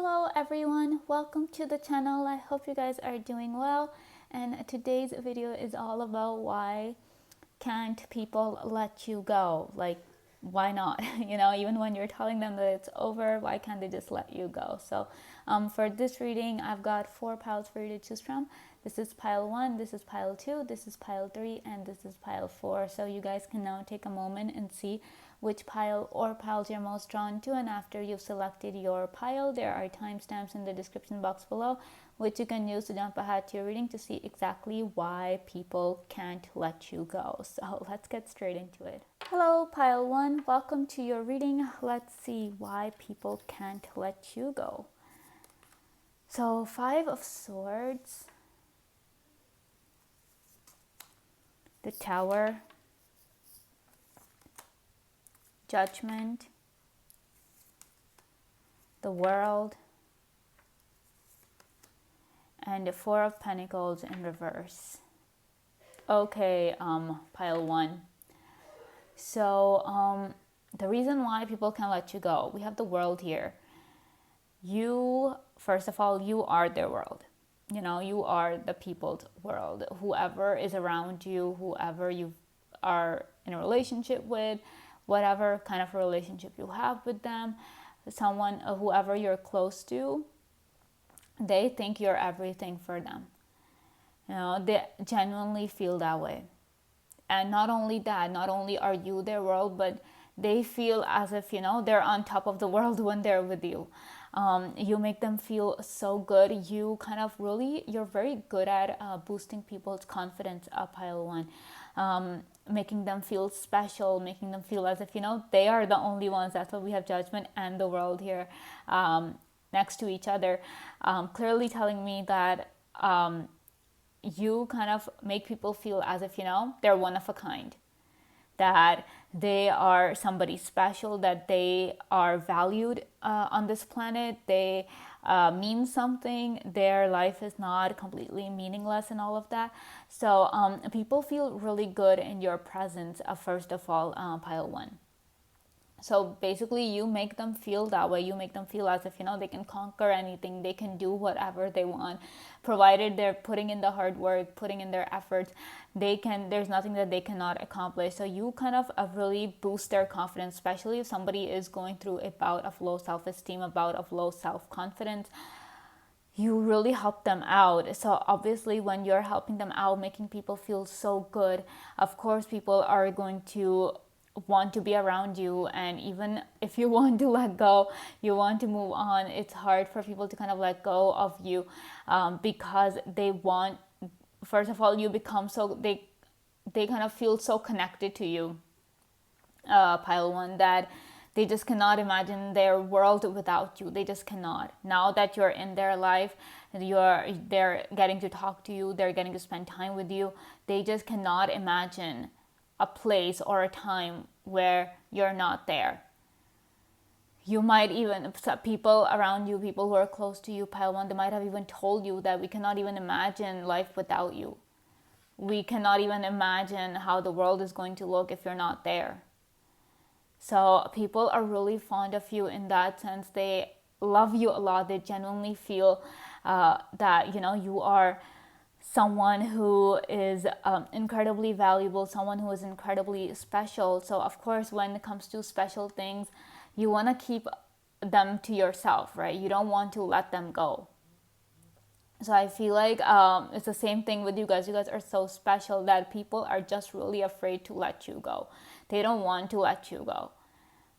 Hello everyone, welcome to the channel. I hope you guys are doing well, and today's video is all about why can't people let you go? Like, why not? Even when you're telling them that it's over, why can't they just let you go? So for this reading, I've got 4 piles for you to choose from. This is pile 1, this is pile 2, this is pile 3, and this is pile 4. So you guys can now take a moment and see which pile or piles you're most drawn to, and after you've selected your pile, there are timestamps in the description box below which you can use to jump ahead to your reading to see exactly why people can't let you go. So let's get straight into it. Hello pile 1, welcome to your reading. Let's see why people can't let you go. So 5 of Swords, the Tower, Judgment, the World, and the 4 of Pentacles in reverse. Okay, pile 1. So the reason why people can't let you go, we have the World here. You, first of all, you are their world. You are the people's world. Whoever is around you, whoever you are in a relationship with, whatever kind of relationship you have with them, someone, whoever you're close to, they think you're everything for them. They genuinely feel that way. And not only that, not only are you their world, but they feel as if, they're on top of the world when they're with you. You make them feel so good. You kind of you're very good at boosting people's confidence up, pile 1. Making them feel special, making them feel as if, they are the only ones. That's why we have Judgment and the World here next to each other. Clearly telling me that you kind of make people feel as if, they're one of a kind. That they are somebody special, that they are valued on this planet, they mean something, their life is not completely meaningless and all of that. So people feel really good in your presence, first of all, pile 1. So basically you make them feel that way. You make them feel as if, they can conquer anything, they can do whatever they want, provided they're putting in the hard work, putting in their efforts. There's nothing that they cannot accomplish. So you kind of really boost their confidence, especially if somebody is going through a bout of low self-esteem, a bout of low self-confidence. You really help them out. So obviously when you're helping them out, making people feel so good, of course people are going to want to be around you. And even if you want to let go, you want to move on, it's hard for people to kind of let go of you because they want, first of all, you become so, they kind of feel so connected to you, pile 1, that they just cannot imagine their world without you. They just cannot. Now that you're in their life, they're getting to talk to you, they're getting to spend time with you, they just cannot imagine a place or a time where you're not there. You might even, people around you, people who are close to you, pile 1, they might have even told you that we cannot even imagine life without you. We cannot even imagine how the world is going to look if you're not there. So people are really fond of you in that sense. They love you a lot. They genuinely feel that, you are someone who is incredibly valuable, someone who is incredibly special. So of course, when it comes to special things, you want to keep them to yourself, right? You don't want to let them go. So I feel like it's the same thing with you guys. You guys are so special that people are just really afraid to let you go. They don't want to let you go.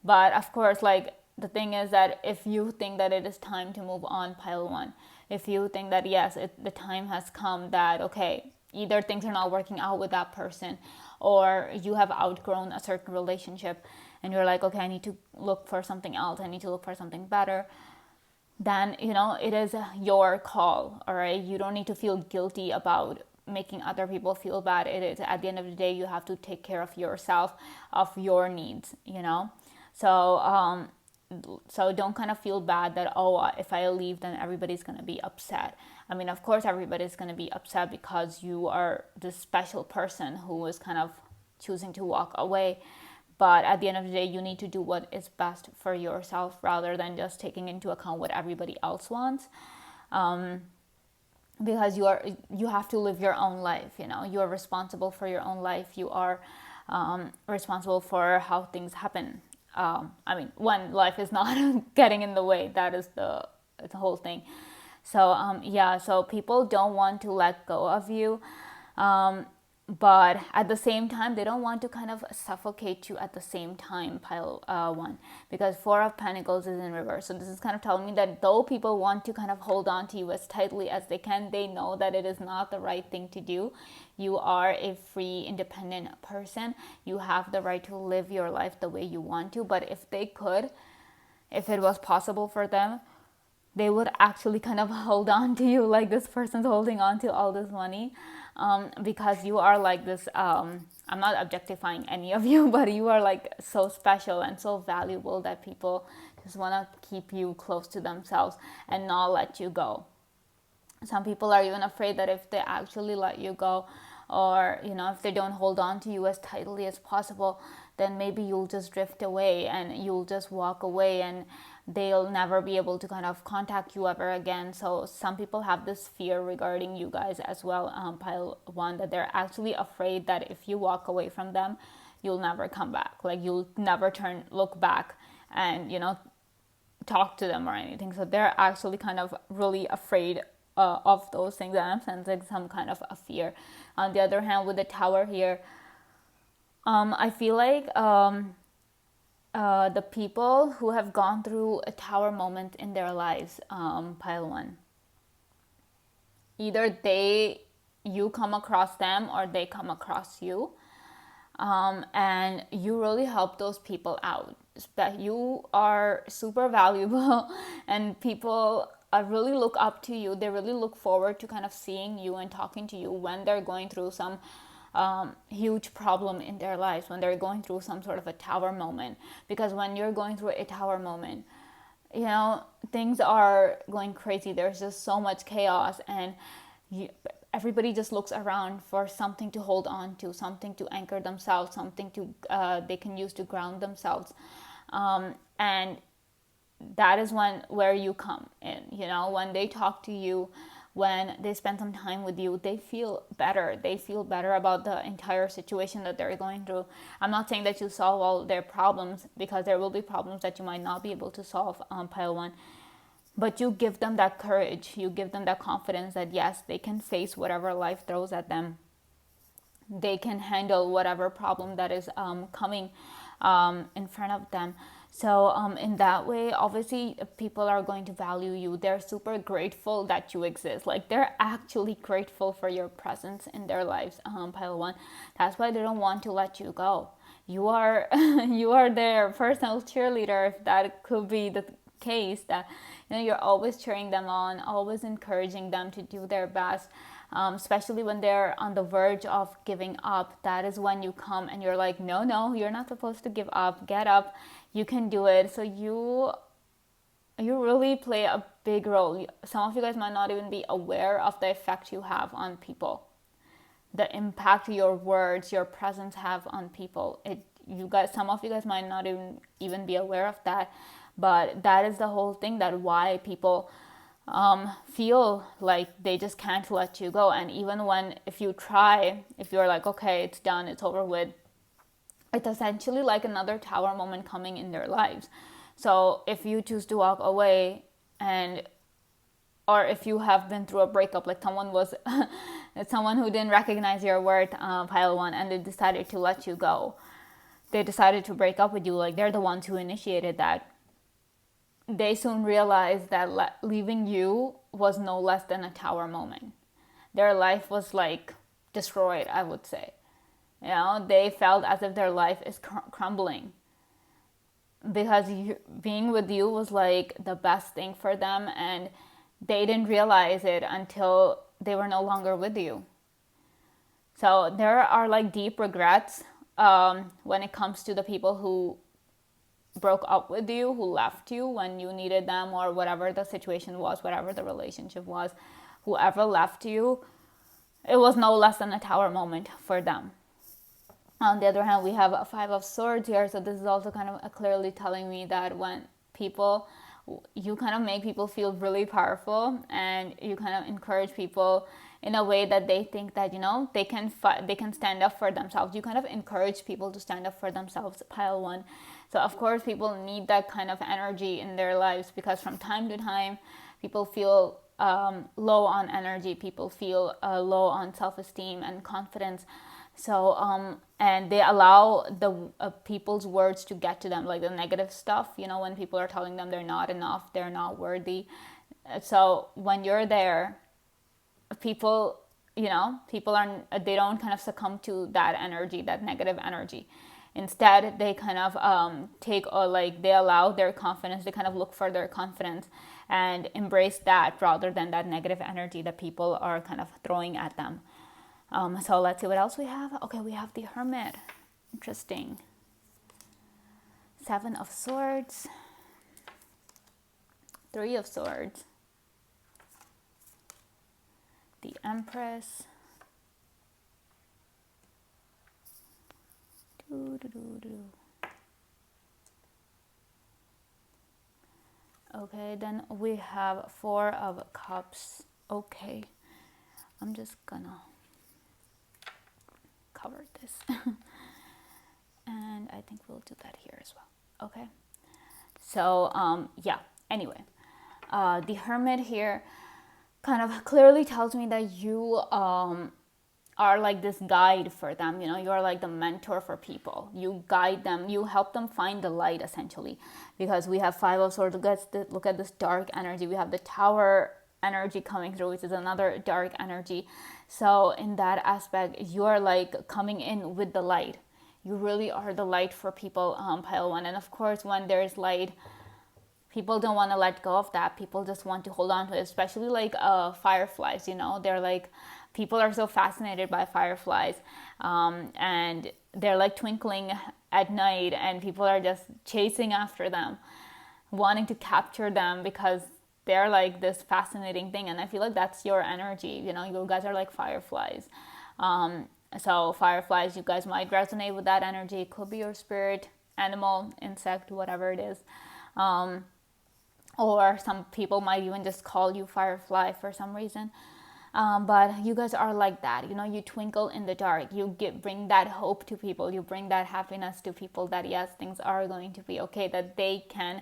But of course, the thing is that if you think that it is time to move on, pile 1, if you think that yes, the time has come that, okay, either things are not working out with that person, or you have outgrown a certain relationship and you're like, okay, I need to look for something else, I need to look for something better, then it is your call. All right, you don't need to feel guilty about making other people feel bad. It is, at the end of the day, you have to take care of yourself, of your needs. So don't kind of feel bad that, oh, if I leave, then everybody's going to be upset. I mean, of course, everybody's going to be upset because you are this special person who is kind of choosing to walk away. But at the end of the day, you need to do what is best for yourself rather than just taking into account what everybody else wants. Because you have to live your own life. You are responsible for your own life. You are responsible for how things happen. When life is not getting in the way, that is the whole thing. So so people don't want to let go of you, but at the same time, they don't want to kind of suffocate you at the same time, pile one, because Four of Pentacles is in reverse. So this is kind of telling me that though people want to kind of hold on to you as tightly as they can, they know that it is not the right thing to do. You are a free, independent person. You have the right to live your life the way you want to. But if it was possible for them, they would actually kind of hold on to you like this person's holding on to all this money, because you are like this. I'm not objectifying any of you, but you are like so special and so valuable that people just want to keep you close to themselves and not let you go. Some people are even afraid that if they actually let you go, or if they don't hold on to you as tightly as possible, then maybe you'll just drift away and you'll just walk away, and they'll never be able to kind of contact you ever again. So some people have this fear regarding you guys as well, pile one, that they're actually afraid that if you walk away from them, you'll never come back. Like you'll never look back and talk to them or anything. So they're actually kind of really afraid of those things, and I'm sensing some kind of a fear. On the other hand, with the Tower here, I feel like the people who have gone through a Tower moment in their lives, pile one, either you come across them or they come across you, and you really help those people out. That you are super valuable, and people really look up to you. They really look forward to kind of seeing you and talking to you when they're going through some huge problem in their lives, when they're going through some sort of a Tower moment. Because when you're going through a Tower moment, things are going crazy. There's just so much chaos, and everybody just looks around for something to hold on to, something to anchor themselves, something to they can use to ground themselves, and that is where you come in. When they talk to you, when they spend some time with you, they feel better. They feel better about the entire situation that they're going through. I'm not saying that you solve all their problems, because there will be problems that you might not be able to solve, pile one. But you give them that courage. You give them that confidence that yes, they can face whatever life throws at them. They can handle whatever problem that is coming in front of them. So in that way, obviously, people are going to value you. They're super grateful that you exist. Like, they're actually grateful for your presence in their lives, pile one. That's why they don't want to let you go. You are you are their personal cheerleader, if that could be the case, that you're always cheering them on, always encouraging them to do their best. Especially when they're on the verge of giving up. That is when you come and you're like, no, you're not supposed to give up. Get up. You can do it. So you really play a big role. Some of you guys might not even be aware of the effect you have on people, the impact your words, your presence have on people. Some of you guys might not even be aware of that, but that is the whole thing, that why people feel like they just can't let you go. And even if you're like, okay, it's done, it's over with, it's essentially like another Tower moment coming in their lives. So if you choose to walk away, or if you have been through a breakup, like someone who didn't recognize your worth, pile one, and they decided to let you go, they decided to break up with you, like they're the ones who initiated that. They soon realized that leaving you was no less than a Tower moment. Their life was like destroyed, I would say. They felt as if their life is crumbling, because being with you was like the best thing for them, and they didn't realize it until they were no longer with you. So there are like deep regrets when it comes to the people who broke up with you, who left you when you needed them, or whatever the situation was, whatever the relationship was. Whoever left you, it was no less than a Tower moment for them. On the other hand, we have a Five of Swords here, so this is also kind of clearly telling me that when people, you kind of make people feel really powerful, and you kind of encourage people in a way that they think that, you know, they can they can stand up for themselves. You kind of encourage people to stand up for themselves, pile one. So of course people need that kind of energy in their lives, because from time to time people feel low on energy, people feel low on self-esteem and confidence. So and they allow the people's words to get to them, like the negative stuff, you know, when people are telling them they're not enough, they're not worthy. So when you're there, people, you know, people are, they don't kind of succumb to that energy, that negative energy. Instead they kind of take, or like they allow their confidence, they kind of look for their confidence and embrace that, rather than that negative energy that people are kind of throwing at them. So let's see what else we have. Okay, we have the Hermit. Interesting. Seven of Swords, Three of Swords, the Empress, okay, then we have Four of Cups. Okay, I'm just gonna cover this and I think we'll do that here as well. Okay, so yeah, anyway, the Hermit here kind of clearly tells me that you are like this guide for them. You know, you're like the mentor for people. You guide them, you help them find the light, essentially, because we have Five of Swords. Look at this dark energy. We have the Tower energy coming through, which is another dark energy. So in that aspect, you're like coming in with the light. You really are the light for people, pile one. And of course, when there's light, people don't want to let go of that. People just want to hold on to it, especially like fireflies, you know. They're like, people are so fascinated by fireflies, and they're like twinkling at night, and people are just chasing after them, wanting to capture them, because they're like this fascinating thing. And I feel like that's your energy, you know. You guys are like fireflies. So fireflies, you guys might resonate with that energy. It could be your spirit animal, insect, whatever it is. Or some people might even just call you Firefly for some reason. But you guys are like that, you know. You twinkle in the dark. You bring that hope to people. You bring that happiness to people, that yes, things are going to be okay, that they can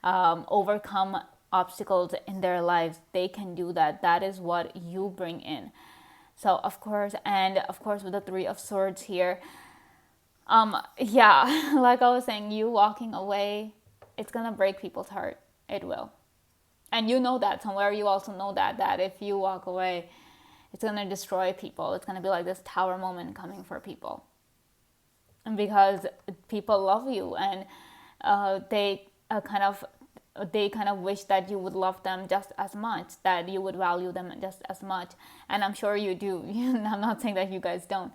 overcome obstacles in their lives. They can do that. That is what you bring in. So of course, and of course with the Three of Swords here, yeah, like I was saying, you walking away, it's gonna break people's heart. It will. And you know that somewhere. You also know that if you walk away, it's going to destroy people. It's going to be like this tower moment coming for people. And because people love you, and they kind of wish that you would love them just as much, that you would value them just as much. And I'm sure you do. I'm not saying that you guys don't.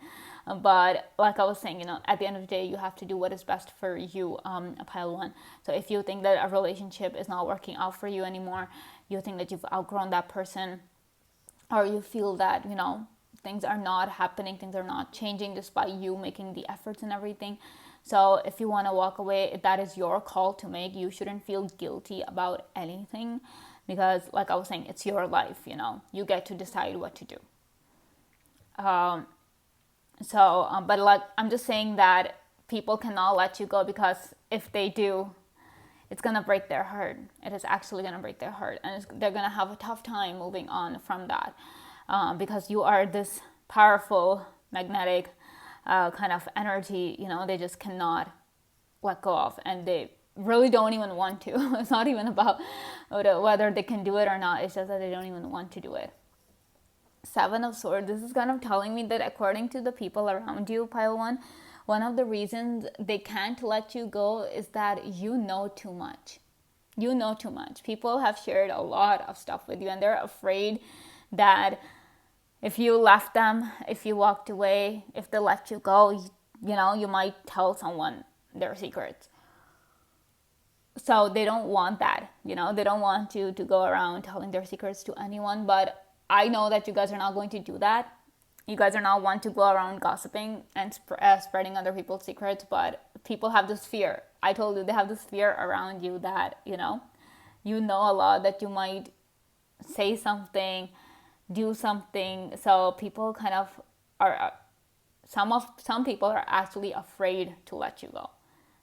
But like I was saying, you know, at the end of the day, you have to do what is best for you, pile one. So if you think that a relationship is not working out for you anymore, you think that you've outgrown that person, or you feel that, you know, things are not happening, things are not changing despite you making the efforts and everything. So if you want to walk away, that is your call to make. You shouldn't feel guilty about anything, because like I was saying, it's your life, you know. You get to decide what to do. But like, I'm just saying that people cannot let you go, because if they do, it's gonna break their heart. It is actually gonna break their heart, and they're gonna have a tough time moving on from that, because you are this powerful, magnetic kind of energy. You know, they just cannot let go of, and they really don't even want to. It's not even about whether they can do it or not. It's just that they don't even want to do it. Seven of Swords, this is kind of telling me that according to the people around you, pile one of the reasons they can't let you go is that you know too much. You know too much. People have shared a lot of stuff with you, and they're afraid that if you left them, if you walked away, if they let you go, you know, you might tell someone their secrets. So they don't want that, you know. They don't want you to go around telling their secrets to anyone. But I know that you guys are not going to do that. You guys are not one to go around gossiping and spreading other people's secrets, but people have this fear. I told you, they have this fear around you that, you know a lot, that you might say something, do something. So people kind of are, some people are actually afraid to let you go.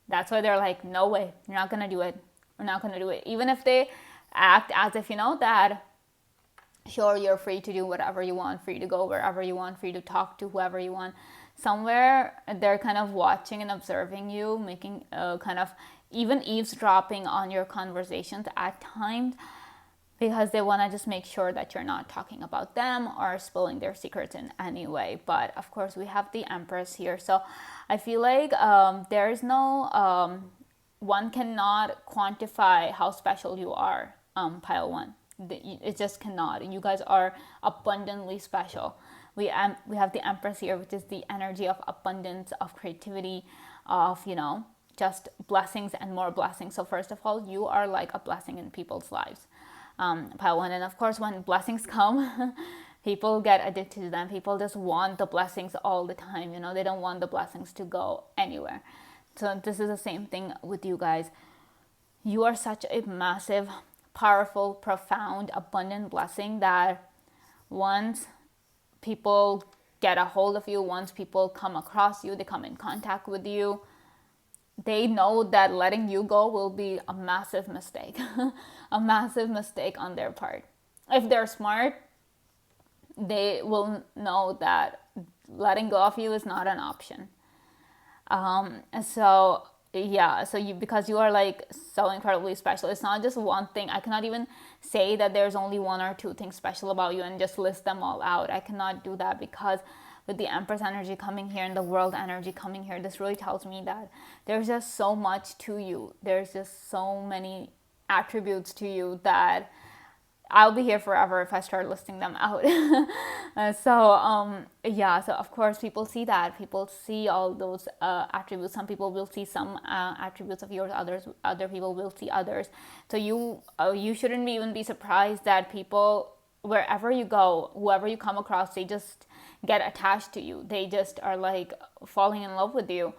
That's why they're like, no way, you're not gonna do it. We're not gonna do it. Even if they act as if, that sure, you're free to do whatever you want, free to go wherever you want, free to talk to whoever you want. Somewhere they're kind of watching and observing you, making kind of even eavesdropping on your conversations at times, because they want to just make sure that you're not talking about them or spilling their secrets in any way. But of course, we have the Empress here. So I feel like there is no, one cannot quantify how special you are, pile one. It just cannot. You guys are abundantly special. We have the Empress here, which is the energy of abundance, of creativity, of, just blessings and more blessings. So first of all, you are like a blessing in people's lives, pile one. And of course, when blessings come, people get addicted to them. People just want the blessings all the time. They don't want the blessings to go anywhere. So this is the same thing with you guys. You are such a massive, powerful, profound, abundant blessing that once people get a hold of you, once people come across you, they come in contact with you, they know that letting you go will be a massive mistake, a massive mistake on their part. If they're smart, they will know that letting go of you is not an option. So you, because you are like so incredibly special, it's not just one thing. I cannot even say that there's only one or two things special about you and just list them all out. I cannot do that, because with the Empress energy coming here and the world energy coming here, this really tells me that there's just so much to you. There's just so many attributes to you that I'll be here forever if I start listing them out. So of course people see that. People see all those attributes. Some people will see some attributes of yours, other people will see others. So you shouldn't even be surprised that people, wherever you go, whoever you come across, they just get attached to you. They just are like falling in love with you,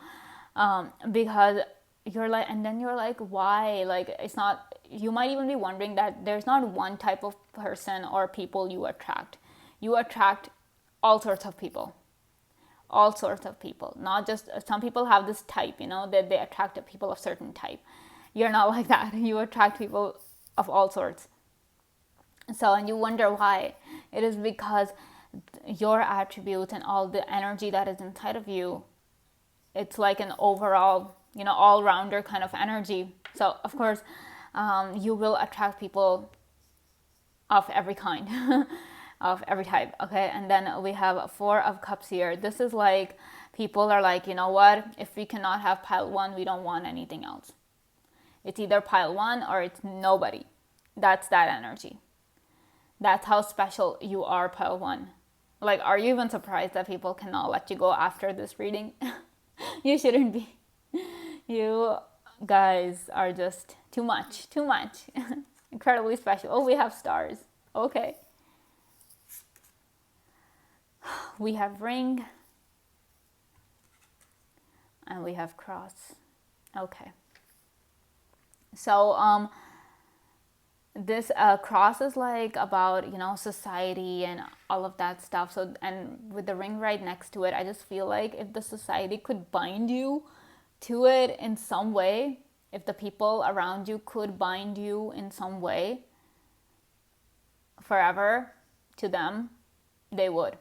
because you're like, and then you're like, why? Like, it's not, you might even be wondering that there's not one type of person or people you attract. You attract all sorts of people. All sorts of people. Not just, some people have this type, that they attract people of certain type. You're not like that. You attract people of all sorts. So, and you wonder why. It is because your attributes and all the energy that is inside of you, it's like an overall, all-rounder kind of energy. So of course, you will attract people of every kind, of every type. Okay, and then we have Four of Cups here. This is like, people are like, you know what, if we cannot have pile one, we don't want anything else. It's either pile one or it's nobody. That's that energy. That's how special you are, pile one. Like, are you even surprised that people cannot let you go after this reading? You shouldn't be. You guys are just too much. Incredibly special. Oh, we have stars. Okay. We have ring. And we have cross. Okay. So, this cross is like about, society and all of that stuff. So, and with the ring right next to it, I just feel like if the society could bind you to it in some way, if the people around you could bind you in some way forever to them, they would.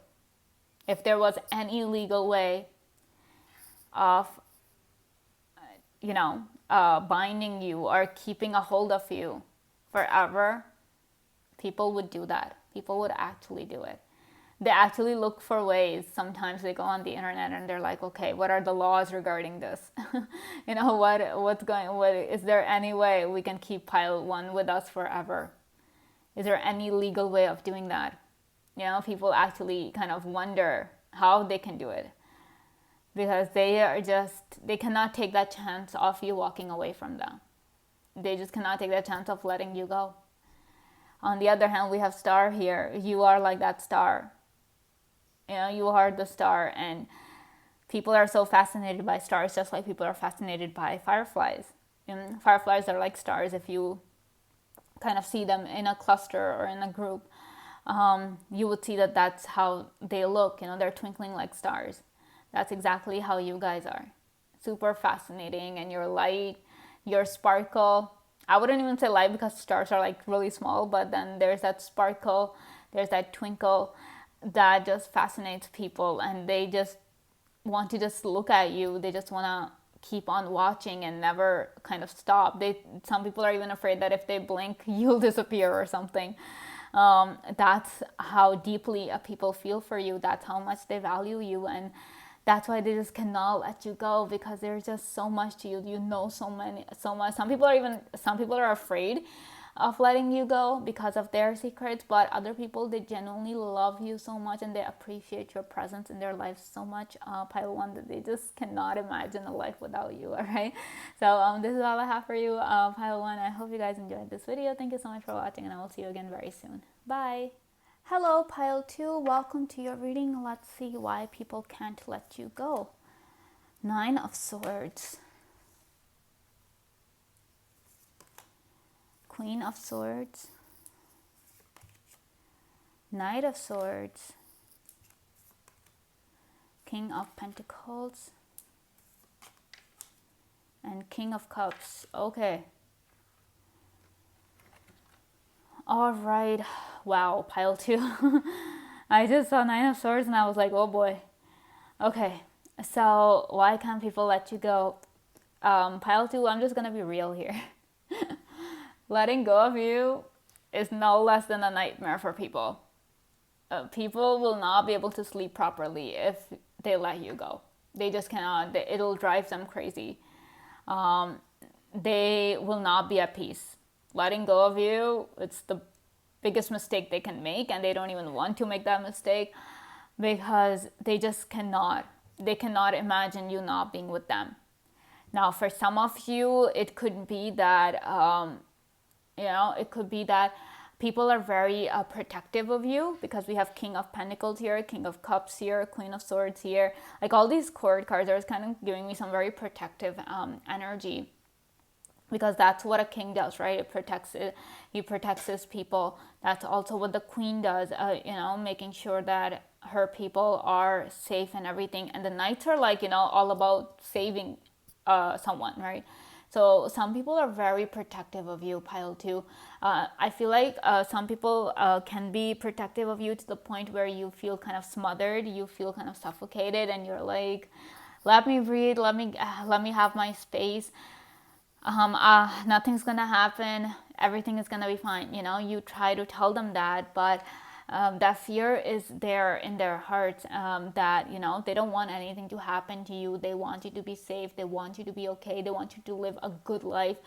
If there was any legal way of, binding you or keeping a hold of you forever, people would do that. People would actually do it. They actually look for ways. Sometimes they go on the internet and they're like, okay, what are the laws regarding this? What is there any way we can keep pile one with us forever? Is there any legal way of doing that? People actually kind of wonder how they can do it, because they cannot take that chance of you walking away from them. They just cannot take that chance of letting you go. On the other hand, we have star here. You are like that star. You know, you are the star, and people are so fascinated by stars, just like people are fascinated by fireflies. And fireflies are like stars. If you kind of see them in a cluster or in a group, you would see that that's how they look. You know, they're twinkling like stars. That's exactly how you guys are. Super fascinating, and your light, your sparkle. I wouldn't even say light because stars are like really small, but then there's that sparkle, there's that twinkle that just fascinates people, and they just want to just look at you. They just want to keep on watching and never kind of stop. Some people are even afraid that if they blink, you'll disappear or something. That's how deeply people feel for you. That's how much they value you, and that's why they just cannot let you go, because there's just so much to you. You know so much. Some people are afraid of letting you go because of their secrets, but other people, they genuinely love you so much and they appreciate your presence in their life so much, pile one, that they just cannot imagine a life without you. All right, so this is all I have for you, pile one. I hope you guys enjoyed this video. Thank you so much for watching, and I will see you again very soon. Bye. Hello, pile 2. Welcome to your reading. Let's see why people can't let you go. 9 of Swords, Queen of Swords, Knight of Swords, King of Pentacles, and King of Cups. Okay. All right. Wow, pile 2. I just saw 9 of Swords and I was like, oh boy. Okay. So why can't people let you go? Pile 2, I'm just going to be real here. Letting go of you is no less than a nightmare for people. People will not be able to sleep properly if they let you go. They just cannot. It'll drive them crazy. They will not be at peace. Letting go of you, it's the biggest mistake they can make, and they don't even want to make that mistake because they just cannot. They cannot imagine you not being with them. Now, for some of you, it could be that, it could be that people are very protective of you, because we have King of Pentacles here, King of Cups here, Queen of Swords here. Like, all these court cards are kind of giving me some very protective energy, because that's what a king does, right? He protects his people. That's also what the queen does, making sure that her people are safe and everything. And the knights are like, all about saving someone, right? So some people are very protective of you, pile 2. I feel like some people can be protective of you to the point where you feel kind of smothered, you feel kind of suffocated, and you're like, let me breathe, let me have my space. Nothing's gonna happen, everything is gonna be fine. You try to tell them that, but that fear is there in their hearts, that they don't want anything to happen to you. They want you to be safe, they want you to be okay, they want you to live a good life.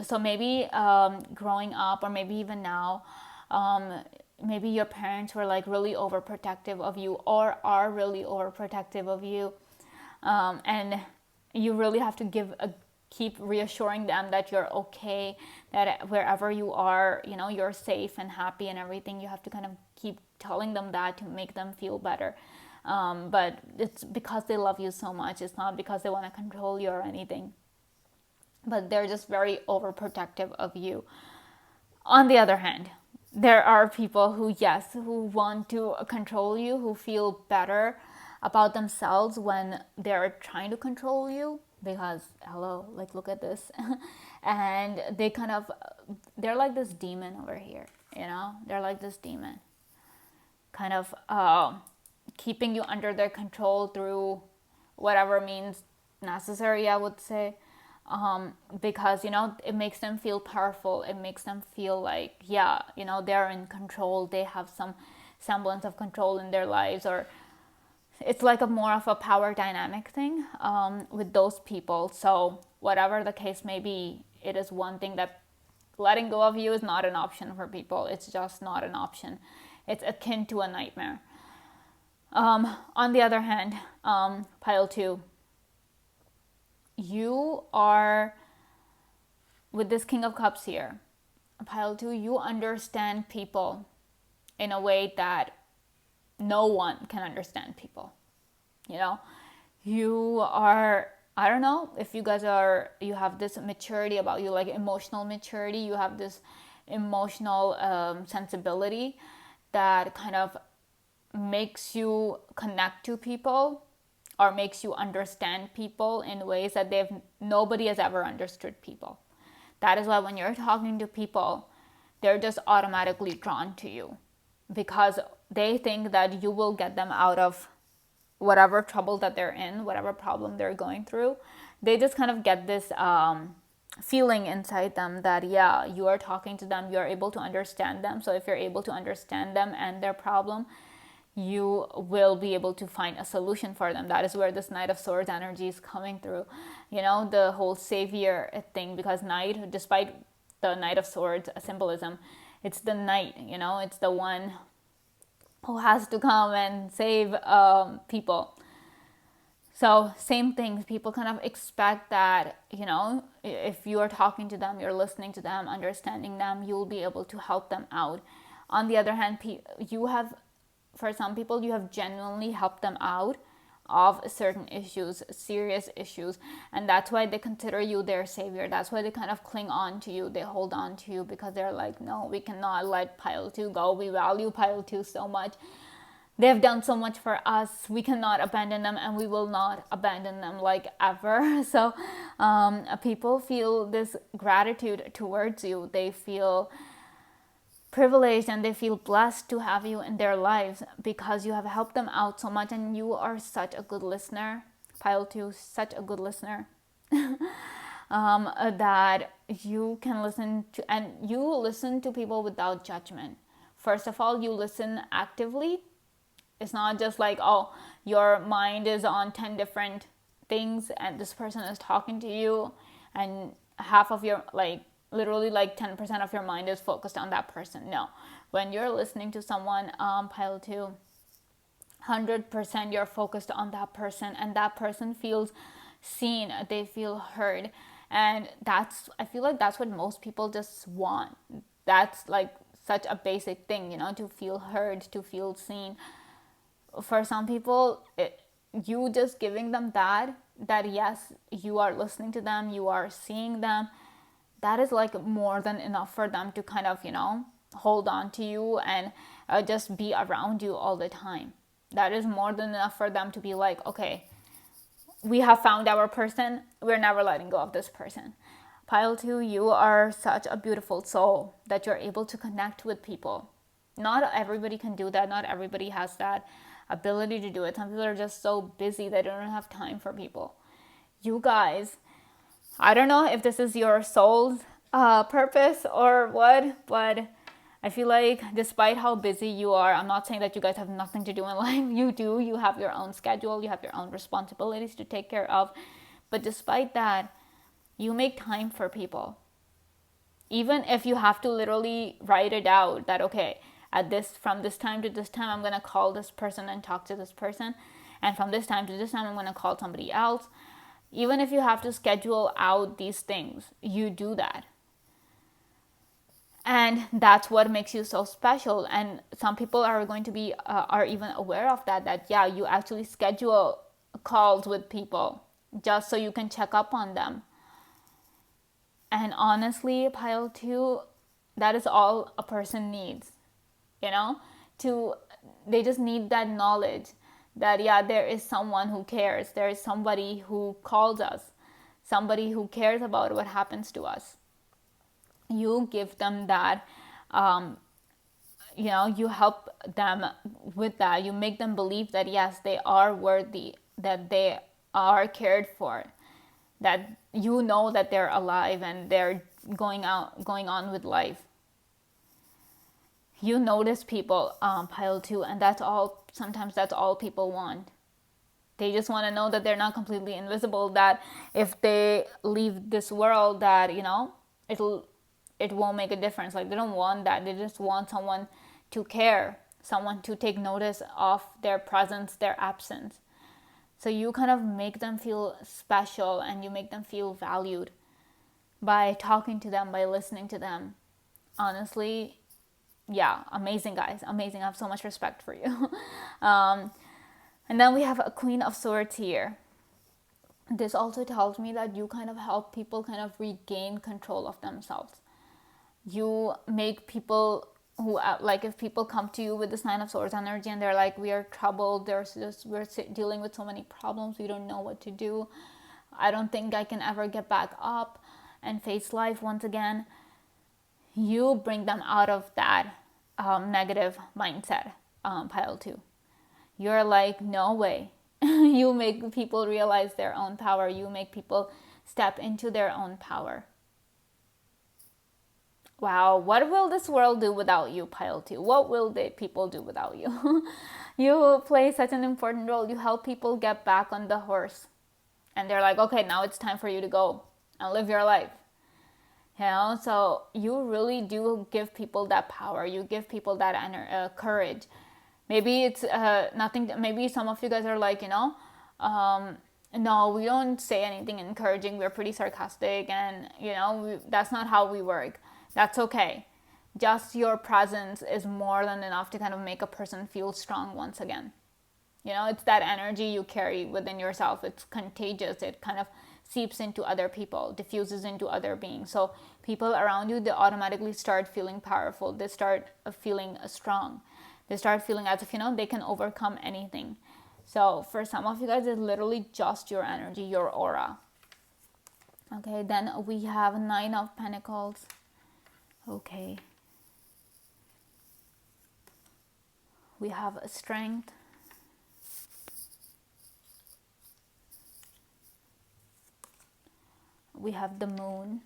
So maybe growing up, or maybe even now, maybe your parents were like really overprotective of you, or are really overprotective of you, and you really have to keep reassuring them that you're okay, that wherever you are, you're safe and happy and everything. You have to kind of keep telling them that to make them feel better. But it's because they love you so much. It's not because they want to control you or anything. But they're just very overprotective of you. On the other hand, there are people who want to control you, who feel better about themselves when they're trying to control you, because hello, like, look at this. And they're like this demon over here, they're like this demon, kind of keeping you under their control through whatever means necessary, I would say. Because it makes them feel powerful. It makes them feel like, they're in control, they have some semblance of control in their lives, or it's like more of a power dynamic thing with those people. So whatever the case may be, it is one thing that letting go of you is not an option for people. It's just not an option. It's akin to a nightmare. On the other hand, pile 2, you are, with this King of Cups here, pile 2, you understand people in a way that no one can understand people. You know, you are, I don't know if you guys are, you have this maturity about you, like emotional maturity. You have this emotional sensibility that kind of makes you connect to people or makes you understand people in ways that nobody has ever understood people. That is why when you're talking to people, they're just automatically drawn to you because they think that you will get them out of whatever trouble that they're in, whatever problem they're going through. They just kind of get this feeling inside them that, yeah, you are talking to them, you're able to understand them. So if you're able to understand them and their problem, you will be able to find a solution for them. That is where this Knight of Swords energy is coming through. You know, the whole savior thing, because Knight, despite the Knight of Swords symbolism, it's the knight, you know, it's the one who has to come and save people. So same thing, people kind of expect that, you know, if you are talking to them, you're listening to them, understanding them, you'll be able to help them out. On the other hand, you have, for some people, you have genuinely helped them out of certain issues, serious issues, and that's why they consider you their savior. That's why they kind of cling on to you, they hold on to you, because they're like, no, we cannot let pile 2 go. We value pile 2 so much. They've done so much for us. We cannot abandon them, and we will not abandon them, like, ever. So people feel this gratitude towards you. They feel privileged and they feel blessed to have you in their lives because you have helped them out so much, and you are such a good listener. Pile 2, such a good listener. That you can listen to, and you listen to people without judgment. First of all, you listen actively. It's not just like, oh, your mind is on 10 different things and this person is talking to you and half of your, like, literally like 10% of your mind is focused on that person. No. When you're listening to someone, pile 2, 100% you're focused on that person, and that person feels seen, they feel heard. And I feel like that's what most people just want. That's like such a basic thing, you know, to feel heard, to feel seen. For some people, you just giving them that yes, you are listening to them, you are seeing them, that is like more than enough for them to kind of, you know, hold on to you and just be around you all the time. That is more than enough for them to be like, okay, we have found our person, we're never letting go of this person. Pile 2, you are such a beautiful soul that you're able to connect with people. Not everybody can do that. Not everybody has that ability to do it. Some people are just so busy they don't have time for people. You guys, I don't know if this is your soul's purpose or what, but I feel like despite how busy you are, I'm not saying that you guys have nothing to do in life. You do. You have your own schedule. You have your own responsibilities to take care of. But despite that, you make time for people. Even if you have to literally write it out that, okay, from this time to this time, I'm going to call this person and talk to this person. And from this time to this time, I'm going to call somebody else. Even if you have to schedule out these things, you do that. And that's what makes you so special. And some people are going to be, are even aware of that, yeah, you actually schedule calls with people just so you can check up on them. And honestly, pile 2, that is all a person needs, you know, they just need that knowledge that, yeah, there is someone who cares. There is somebody who calls us, somebody who cares about what happens to us. You give them that, you know, you help them with that. You make them believe that, yes, they are worthy, that they are cared for, that you know that they're alive and they're going on with life. You notice people, pile 2, and sometimes that's all people want. They just want to know that they're not completely invisible, that if they leave this world, that, you know, it won't make a difference. Like, they don't want that. They just want someone to care, someone to take notice of their presence, their absence. So you kind of make them feel special and you make them feel valued by talking to them, by listening to them. Honestly, Yeah, amazing, guys, amazing. I have so much respect for you. um, and then we have a Queen of Swords here. This also tells me that you kind of help people kind of regain control of themselves. You make people who, like, if people come to you with this Nine of Swords energy and they're like, we are troubled, we're dealing with so many problems, we don't know what to do, I don't think I can ever get back up and face life once again, you bring them out of that negative mindset, pile 2. You're like, no way. You make people realize their own power. You make people step into their own power. Wow, what will this world do without you, pile 2? What will the people do without you? You play such an important role. You help people get back on the horse. And they're like, okay, now it's time for you to go and live your life. You know, so you really do give people that power. You give people that courage. Maybe it's nothing. Maybe some of you guys are like, no, we don't say anything encouraging. We're pretty sarcastic, and that's not how we work. That's okay. Just your presence is more than enough to kind of make a person feel strong once again. It's that energy you carry within yourself. It's contagious. It kind of seeps into other people, diffuses into other beings. So people around you, they automatically start feeling powerful. They start feeling strong. They start feeling as if, they can overcome anything. So for some of you guys, it's literally just your energy, your aura. Okay, then we have Nine of Pentacles. Okay. We have Strength. We have the Moon.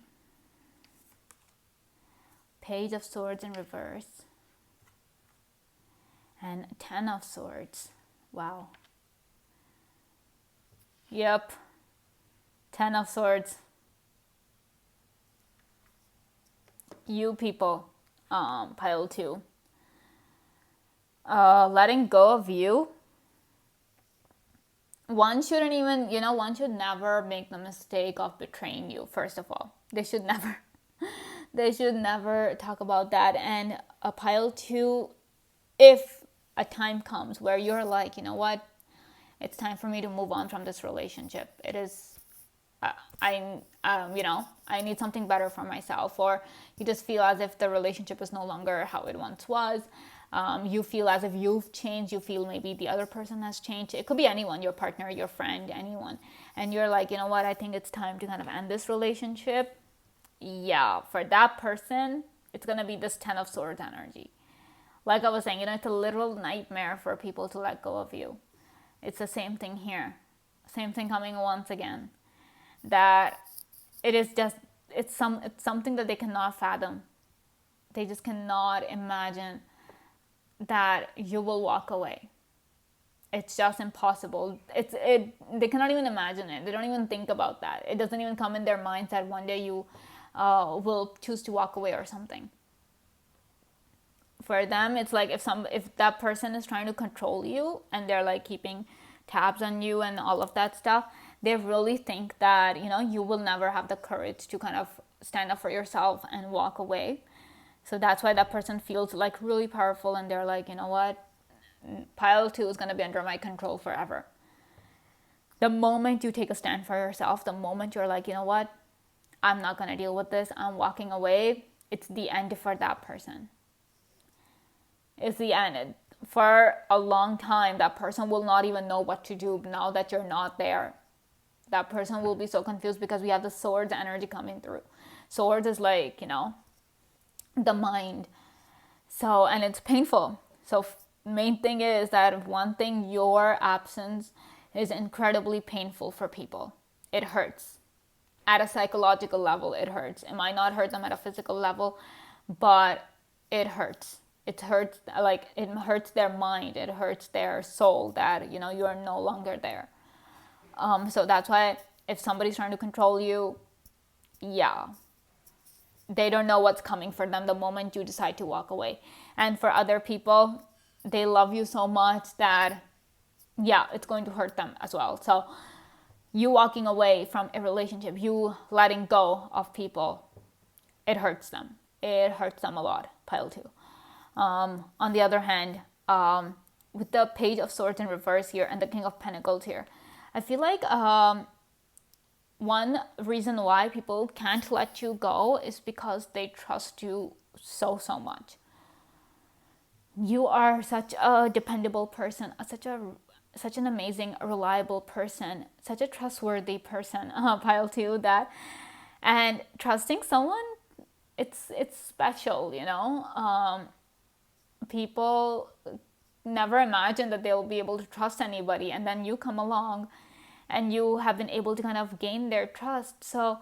Page of Swords in reverse. And 10 of Swords. Wow. Yep. 10 of Swords. You people, pile 2. Letting go of you. One shouldn't even, one should never make the mistake of betraying you, first of all. They should never talk about that. And a pile 2, if a time comes where you're like, you know what, it's time for me to move on from this relationship. It is, I need something better for myself. Or you just feel as if the relationship is no longer how it once was. You feel as if you've changed. You feel maybe the other person has changed. It could be anyone, your partner, your friend, anyone. And you're like, you know what, I think it's time to kind of end this relationship. Yeah, for that person, it's going to be this 10 of Swords energy. Like I was saying, it's a literal nightmare for people to let go of you. It's the same thing here. Same thing coming once again. That it is just, it's something that they cannot fathom. They just cannot imagine that you will walk away. It's just impossible. They cannot even imagine it. They don't even think about that. It doesn't even come in their minds that one day you will choose to walk away or something. For them, it's like if that person is trying to control you and they're like keeping tabs on you and all of that stuff, they really think that you will never have the courage to kind of stand up for yourself and walk away. So that's why that person feels like really powerful, and they're like, you know what, pile 2 is going to be under my control forever. The moment you take a stand for yourself, the moment you're like, you know what, I'm not going to deal with this, I'm walking away, it's the end for that person. It's the end. For a long time, that person will not even know what to do now that you're not there. That person will be so confused because we have the Swords energy coming through. Swords is like, the mind. So, and it's painful. So main thing is that one thing, your absence is incredibly painful for people. It hurts. At a psychological level, it hurts. It might not hurt them at a physical level, but it hurts. It hurts, like it hurts their mind. It hurts their soul that, you are no longer there. So that's why if somebody's trying to control you, yeah, they don't know what's coming for them the moment you decide to walk away. And for other people, they love you so much that, yeah, it's going to hurt them as well. So you walking away from a relationship, you letting go of people, it hurts them. It hurts them a lot, pile 2. On the other hand, with the Page of Swords in reverse here and the King of Pentacles here, I feel like one reason why people can't let you go is because they trust you so much. You are such a dependable person, such an amazing, reliable person, such a trustworthy person, pile two, that, and trusting someone, it's special, you know. People never imagine that they'll be able to trust anybody, and then you come along and you have been able to kind of gain their trust. So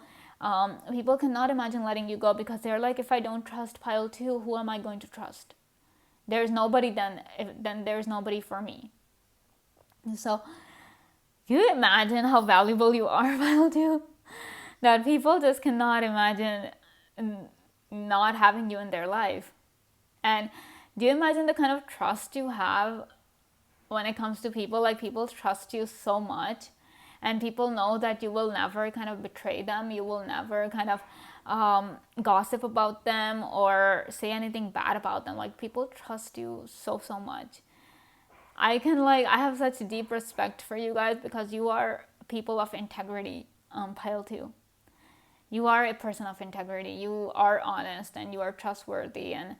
people cannot imagine letting you go because they're like, if I don't trust pile two, who am I going to trust? There's nobody, then there's nobody for me. So you imagine how valuable you are, pile two, that people just cannot imagine not having you in their life. And do you imagine the kind of trust you have when it comes to people? Like, people trust you so much, and people know that you will never kind of betray them. You will never kind of gossip about them or say anything bad about them. Like, people trust you so much. I have such deep respect for you guys because you are people of integrity, pile two. You are a person of integrity. You are honest and you are trustworthy, and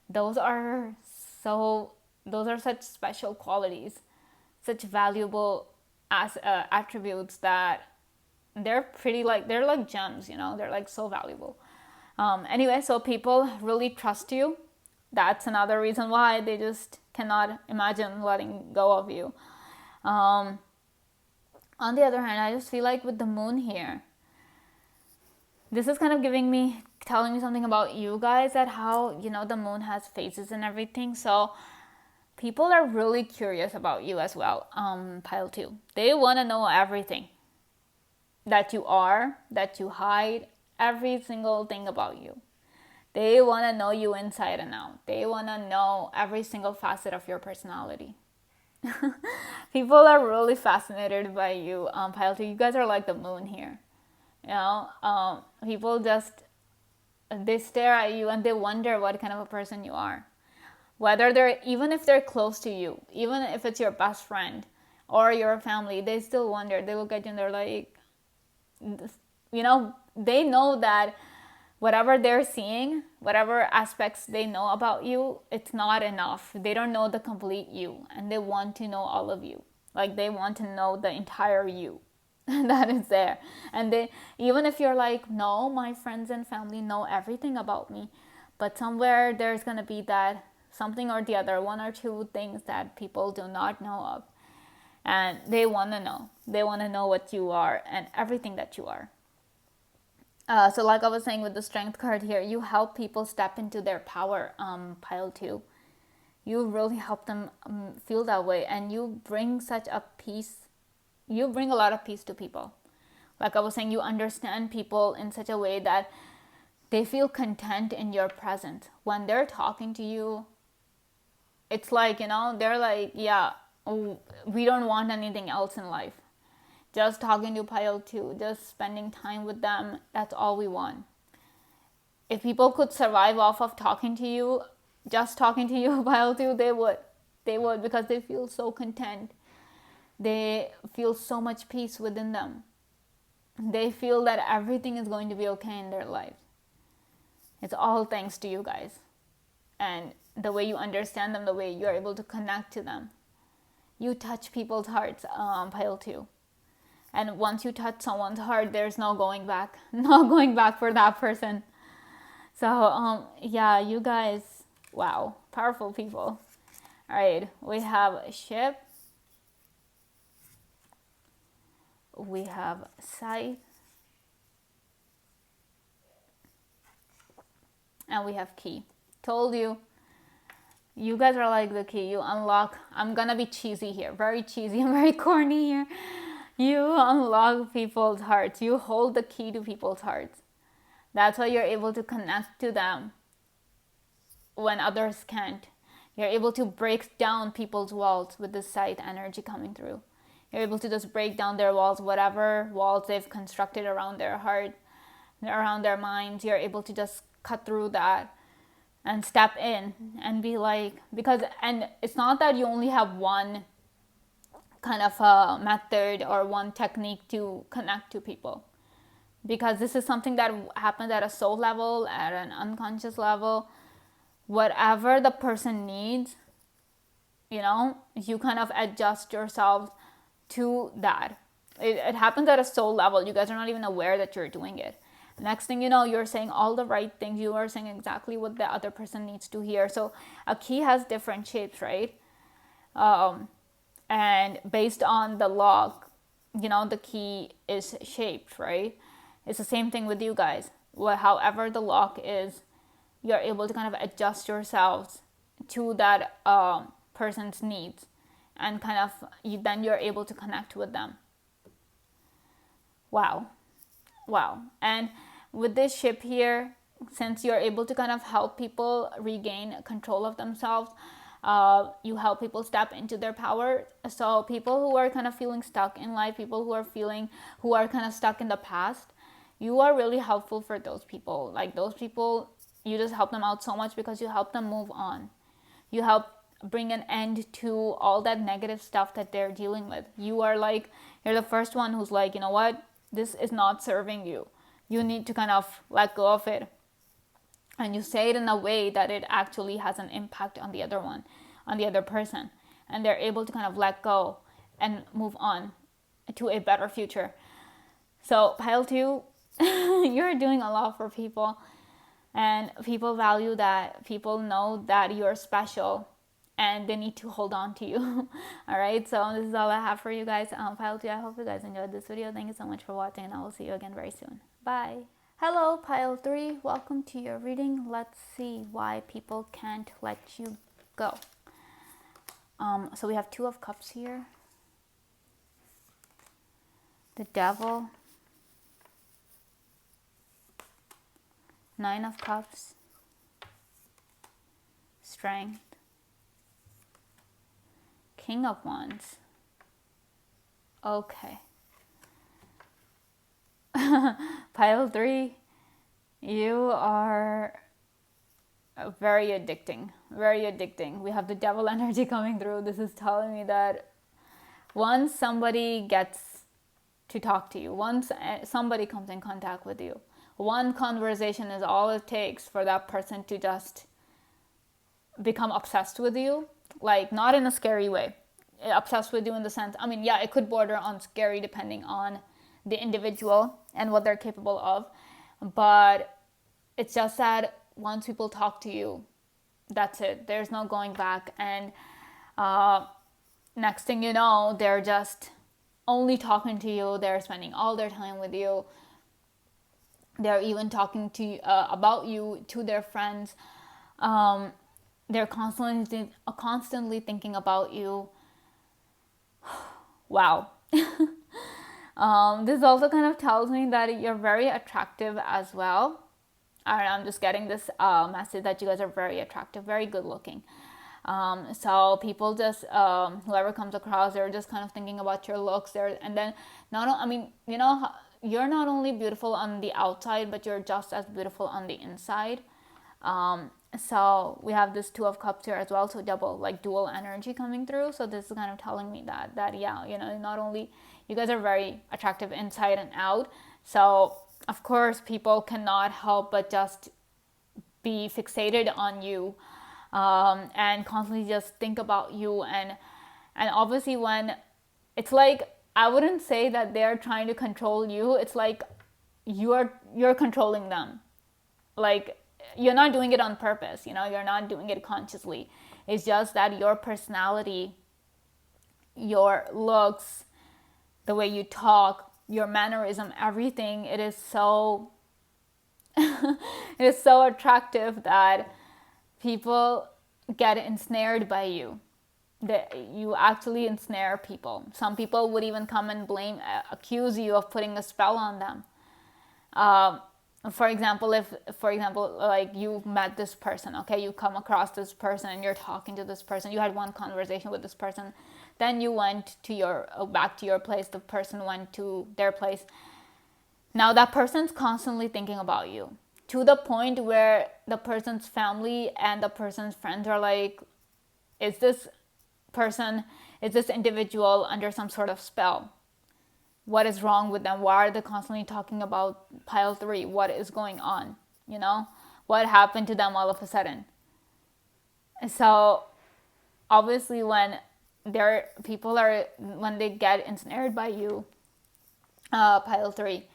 those are such special qualities, such valuable attributes that they're like gems, you know. They're like so valuable. Anyway, so people really trust you. That's another reason why they just cannot imagine letting go of you. On the other hand, I just feel like with the moon here, this is kind of telling me something about you guys, that how, you know, the moon has phases and everything. So people are really curious about you as well, pile two. They want to know everything that you are, that you hide, every single thing about you. They want to know you inside and out. They want to know every single facet of your personality. People are really fascinated by you, pile two. You guys are like the moon here. You know, people just, they stare at you and they wonder what kind of a person you are. Even if they're close to you, even if it's your best friend or your family, they still wonder. They look at you and they're like, you know, they know that whatever they're seeing, whatever aspects they know about you, it's not enough. They don't know the complete you, and they want to know all of you. Like, they want to know the entire you that is there. And they, even if you're like, no, my friends and family know everything about me, but somewhere there's going to be that something or the other, one or two things that people do not know of, and they want to know what you are and everything that you are. So like I was saying with the Strength card here, you help people step into their power, pile two. You really help them feel that way, and you bring such a peace. You bring a lot of peace to people. Like I was saying, you understand people in such a way that they feel content in your presence. When they're talking to you, it's like, you know, they're like, yeah, we don't want anything else in life. Just talking to pile two, just spending time with them, that's all we want. If people could survive off of talking to you, just talking to you, pile two, they would, because they feel so content. They feel so much peace within them. They feel that everything is going to be okay in their life. It's all thanks to you guys. And the way you understand them, the way you're able to connect to them. You touch people's hearts, pile two. And once you touch someone's heart, there's no going back. No going back for that person. So, yeah, you guys, wow, powerful people. All right, we have Ship. We have Scythe. And we have Key. Told you. You guys are like the key. You unlock. I'm gonna be cheesy here. Very cheesy and very corny here. You unlock people's hearts. You hold the key to people's hearts. That's why you're able to connect to them when others can't. You're able to break down people's walls with the Scythe energy coming through. You're able to just break down their walls, whatever walls they've constructed around their heart, around their minds. You're able to just cut through that and step in and be like, because, and it's not that you only have one kind of a method or one technique to connect to people, because this is something that happens at a soul level, at an unconscious level. Whatever the person needs, you kind of adjust yourself to that. It happens at a soul level. You guys are not even aware that you're doing it. Next thing you know, you're saying all the right things. You are saying exactly what the other person needs to hear. So a key has different shapes, right? And based on the lock, the key is shaped, right? It's the same thing with you guys. However the lock is, you're able to kind of adjust yourselves to that person's needs, and kind of then you're able to connect with them. Wow. And with this ship here, since you're able to kind of help people regain control of themselves, you help people step into their power. So people who are kind of feeling stuck in life, people who are kind of stuck in the past, you are really helpful for those people. Like those people, you just help them out so much because you help them move on. You help bring an end to all that negative stuff that they're dealing with. You're the first one who's like, you know what, this is not serving you. You need to kind of let go of it. And you say it in a way that it actually has an impact on the other person. And they're able to kind of let go and move on to a better future. So pile 2, you're doing a lot for people. And people value that. People know that you're special. And they need to hold on to you. All right, so this is all I have for you guys. Pile 2, I hope you guys enjoyed this video. Thank you so much for watching, and I will see you again very soon. Bye. Hello, Pile 3. Welcome to your reading. Let's see why people can't let you go. So we have 2 of Cups here. The Devil. 9 of Cups. Strength. King of Wands. Okay. Pile 3, you are very addicting. Very addicting. We have the Devil energy coming through. This is telling me that once somebody gets to talk to you, once somebody comes in contact with you, one conversation is all it takes for that person to just become obsessed with you. Like, not in a scary way. Obsessed with you in the sense, it could border on scary depending on the individual and what they're capable of. But it's just that once people talk to you, that's it. There's no going back. And next thing you know, they're just only talking to you. They're spending all their time with you. They're even talking to you, about you to their friends. They're constantly thinking about you. Wow. This also kind of tells me that you're very attractive as well. I'm just getting this message that you guys are very attractive, very good looking. So people just, whoever comes across, they're just kind of thinking about your looks there. And then, you're not only beautiful on the outside, but you're just as beautiful on the inside. So we have this 2 of Cups here as well, so dual energy coming through. So this is kind of telling me that not only you guys are very attractive inside and out. So of course people cannot help but just be fixated on you, and constantly just think about you. And obviously, when it's like, I wouldn't say that they're trying to control you. It's like you're controlling them. Like, you're not doing it on purpose, you're not doing it consciously. It's just that your personality, your looks, the way you talk, your mannerism, everything, it is so it is so attractive that people get ensnared by you. That you actually ensnare people. Some people would even come and accuse you of putting a spell on them. For example, like you've met this person, okay, you come across this person and you're talking to this person, you had one conversation with this person, then you went to back to your place, the person went to their place. Now that person's constantly thinking about you. to the point where the person's family and the person's friends are like, is this individual under some sort of spell? What is wrong with them? Why are they constantly talking about pile 3? What is going on? What happened to them all of a sudden? And so obviously when they get ensnared by you, pile 3,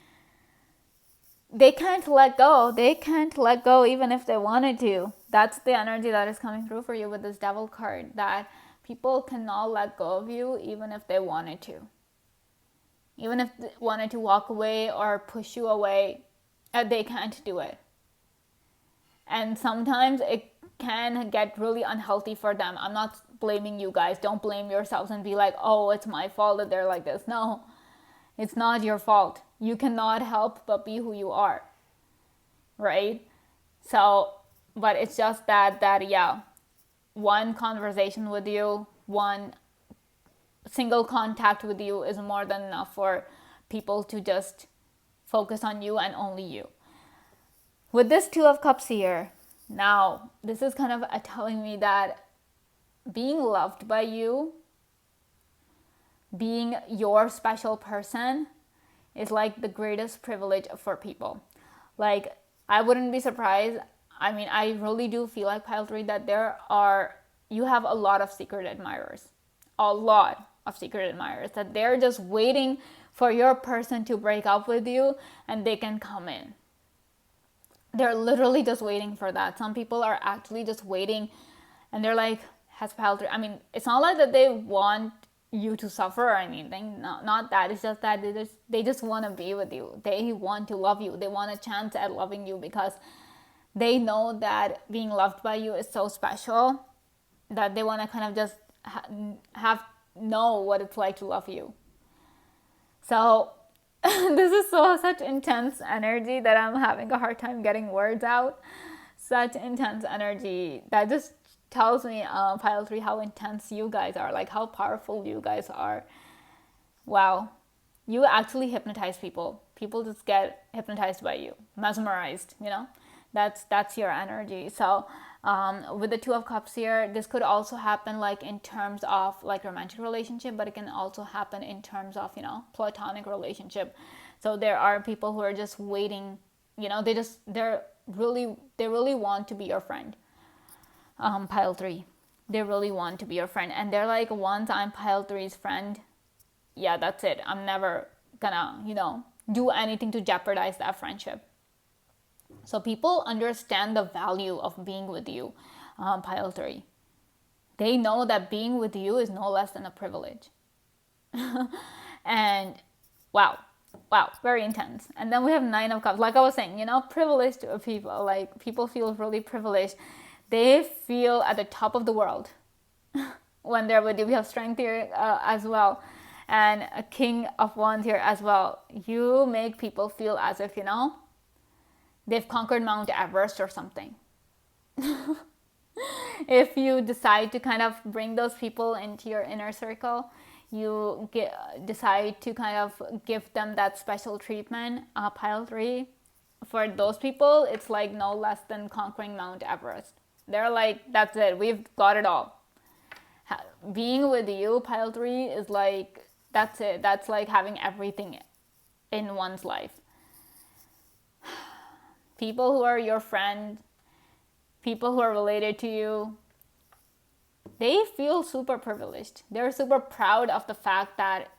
they can't let go. They can't let go even if they wanted to. That's the energy that is coming through for you with this Devil card, that people cannot let go of you even if they wanted to. Even if they wanted to walk away or push you away, they can't do it. And sometimes it can get really unhealthy for them. I'm not blaming you guys. Don't blame yourselves and be like, oh, it's my fault that they're like this. No, it's not your fault. You cannot help but be who you are, right? So, but it's just that yeah, one conversation with you, one single contact with you is more than enough for people to just focus on you and only you. With this Two of Cups here, now this is kind of telling me that being loved by you, being your special person, is like the greatest privilege for people. Like, I wouldn't be surprised. I mean, I really do feel like, pile 3, that you have a lot of secret admirers. A lot of secret admirers, that they're just waiting for your person to break up with you and they can come in. They're literally just waiting for that. Some people are actually just waiting and they're like, has pile 3. I mean, it's not like that they want you to suffer or anything. No, not that. It's just that they just want to be with you. They want to love you. They want a chance at loving you because they know that being loved by you is so special that they want to kind of just know what it's like to love you. So this is such intense energy that I'm having a hard time getting words out. Such intense energy that just tells me, pile 3, how intense you guys are, like how powerful you guys are. Wow. You actually hypnotize people. People just get hypnotized by you, mesmerized, that's your energy. So with the Two of Cups here, this could also happen like in terms of like romantic relationship, but it can also happen in terms of, platonic relationship. So there are people who are just waiting, they really want to be your friend. Pile 3, they really want to be your friend, and they're like, once I'm pile 3's friend, yeah, that's it. I'm never gonna, do anything to jeopardize that friendship. So people understand the value of being with you, pile 3. They know that being with you is no less than a privilege. And wow, very intense. And then we have 9 of Cups. Like I was saying, privileged people, like people feel really privileged. They feel at the top of the world when they're with you. We have Strength here as well, and a King of Wands here as well. You make people feel as if, they've conquered Mount Everest or something. If you decide to kind of bring those people into your inner circle, you decide to kind of give them that special treatment, pile 3. For those people, it's like no less than conquering Mount Everest. They're like, that's it. We've got it all. Being with you, pile 3, is like, that's it. That's like having everything in one's life. People who are your friend, people who are related to you, they feel super privileged. They're super proud of the fact that,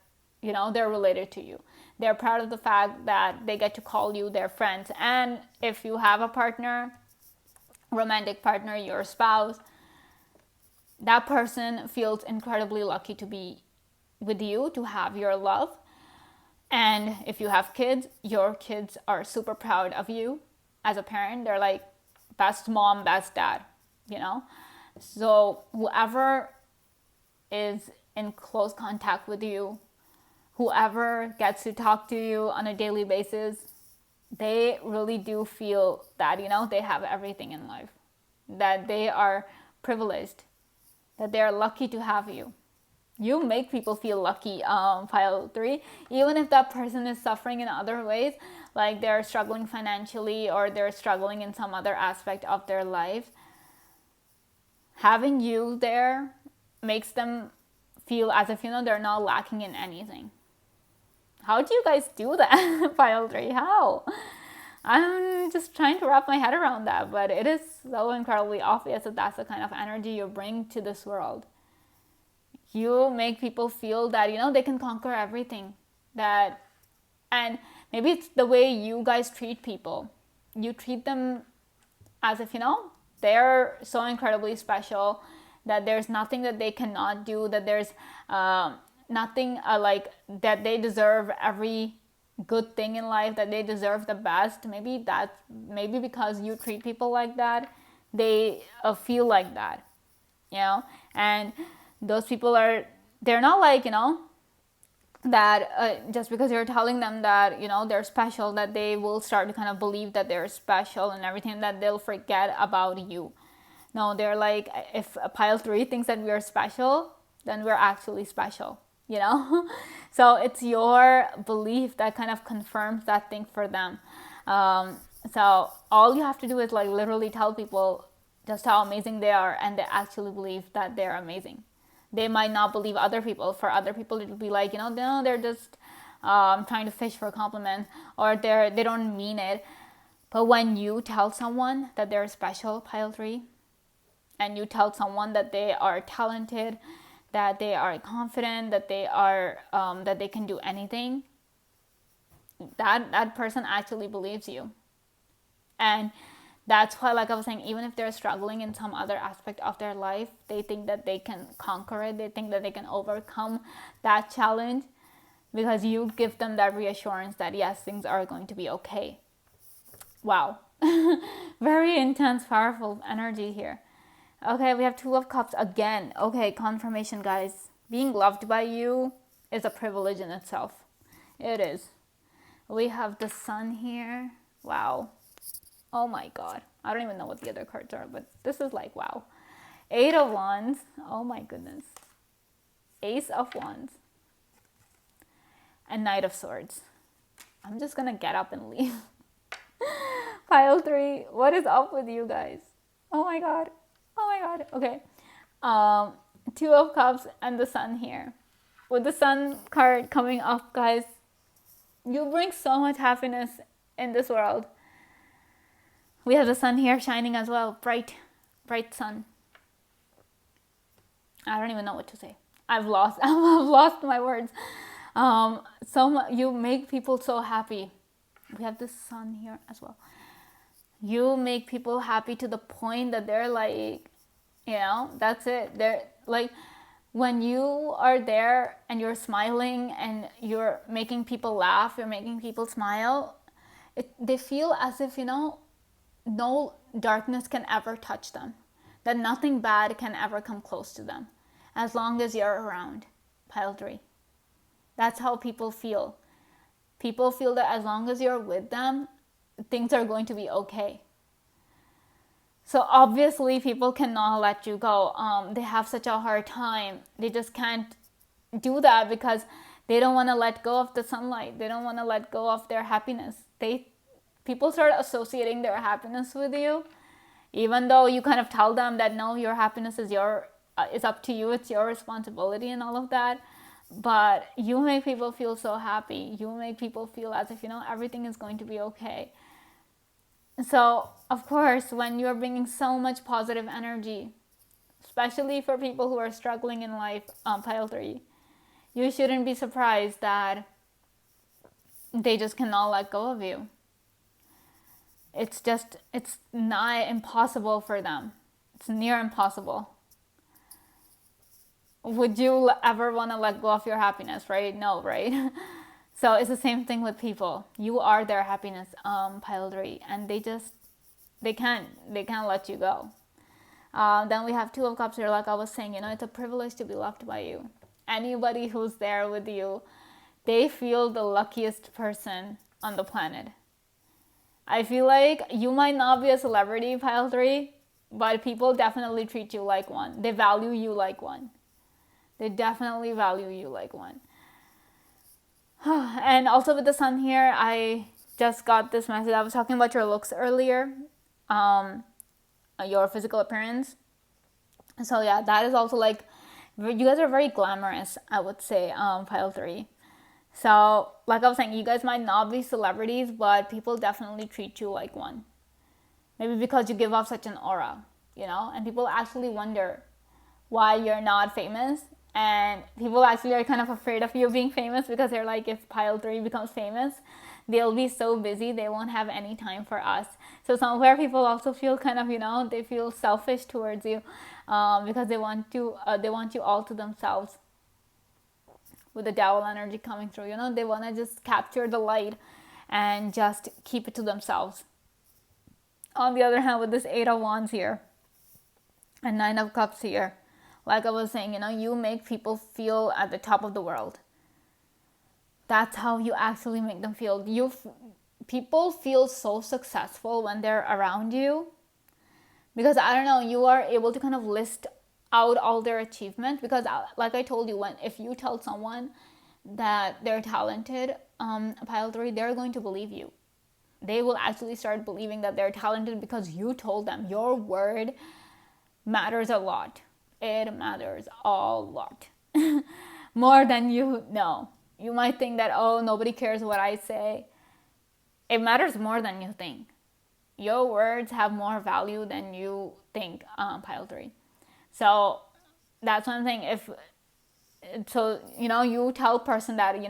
they're related to you. They're proud of the fact that they get to call you their friends. And if you have a partner, romantic partner, your spouse, that person feels incredibly lucky to be with you, to have your love. And if you have kids, your kids are super proud of you as a parent. They're like, best mom, best dad, So whoever is in close contact with you, whoever gets to talk to you on a daily basis, they really do feel that, they have everything in life, that they are privileged, that they are lucky to have you, You make people feel lucky, pile 3, even if that person is suffering in other ways, like they're struggling financially or they're struggling in some other aspect of their life. Having you there makes them feel as if, they're not lacking in anything. How do you guys do that? Pile 3, how? I'm just trying to wrap my head around that, but it is so incredibly obvious that that's the kind of energy you bring to this world. You make people feel that, they can conquer everything. And maybe it's the way you guys treat people. You treat them as if, they're so incredibly special, that there's nothing that they cannot do, that there's nothing that they deserve every good thing in life, that they deserve the best. Maybe because you treat people like that, they feel like that, and those people they're not like, that just because you're telling them that, they're special, that they will start to kind of believe that they're special and everything, that they'll forget about you. No, they're like, if a pile 3 thinks that we're special, then we're actually special, So it's your belief that kind of confirms that thing for them. So all you have to do is like literally tell people just how amazing they are, and they actually believe that they're amazing. They might not believe other people. For other people, it will be like, no, they're just trying to fish for a compliment, or they don't mean it. But when you tell someone that they're special, pile 3, and you tell someone that they are talented, that they are confident, that they are that they can do anything, that person actually believes you. And that's why, like I was saying, even if they're struggling in some other aspect of their life, they think that they can conquer it. They think that they can overcome that challenge, because you give them that reassurance that yes, things are going to be okay. Wow. Very intense, powerful energy here. Okay, we have 2 of Cups again. Okay, confirmation, guys. Being loved by you is a privilege in itself. It is. We have the Sun here. Wow. Oh my God. I don't even know what the other cards are, but this is like, wow. 8 of Wands. Oh my goodness. Ace of Wands. And Knight of Swords. I'm just gonna get up and leave. Pile 3. What is up with you guys? Oh my God. Oh my God. Okay. 2 of Cups and the Sun here. With the Sun card coming up, guys, you bring so much happiness in this world. We have the Sun here shining as well. Bright sun. I don't even know what to say. I've lost my words. You make people so happy. We have the Sun here as well. You make people happy to the point that they're like, that's it. They're like, when you are there and you're smiling and you're making people laugh, you're making people smile, they feel as if, no darkness can ever touch them, that nothing bad can ever come close to them as long as you're around. Pile 3. That's how people feel. People feel that as long as you're with them, things are going to be okay. So obviously people cannot let you go. They have such a hard time. They just can't do that because they don't want to let go of the sunlight. They don't want to let go of their happiness. People start associating their happiness with you, even though you kind of tell them that no, your happiness is up to you. It's your responsibility and all of that. But you make people feel so happy. You make people feel as if, everything is going to be okay. So, of course, when you're bringing so much positive energy, especially for people who are struggling in life, pile 3, you shouldn't be surprised that they just cannot let go of you. It's nigh impossible for them. It's near impossible. Would you ever want to let go of your happiness, right? No, right? So it's the same thing with people. You are their happiness, pile 3, and they can't let you go. Then we have 2 of Cups here, like I was saying, it's a privilege to be loved by you. Anybody who's there with you, they feel the luckiest person on the planet. I feel like you might not be a celebrity, pile 3, but people definitely treat you like one. They value you like one. They definitely value you like one. And also with the sun here, I just got this message. I was talking about your looks earlier, your physical appearance. So yeah, that is also like, you guys are very glamorous, I would say, pile 3. So like I was saying, you guys might not be celebrities, but people definitely treat you like one. Maybe because you give off such an aura, and people actually wonder why you're not famous. And people actually are kind of afraid of you being famous, because they're like, if pile 3 becomes famous, they'll be so busy, they won't have any time for us. So somewhere people also feel kind of, they feel selfish towards you, because they want you all to themselves. With the devil energy coming through, they want to just capture the light and just keep it to themselves. On the other hand, with this 8 of Wands here and 9 of Cups here, like I was saying, you make people feel at the top of the world. That's how you actually make them feel. People feel so successful when they're around you, because I don't know, you are able to kind of list out all their achievements. Because like I told you, if you tell someone that they're talented, pile 3, they're going to believe you. They will actually start believing that they're talented because you told them. Your word matters a lot. It matters a lot. More than you know. You might think that, oh, nobody cares what I say. It matters more than you think. Your words have more value than you think, pile 3. So that's one thing. You tell a person that,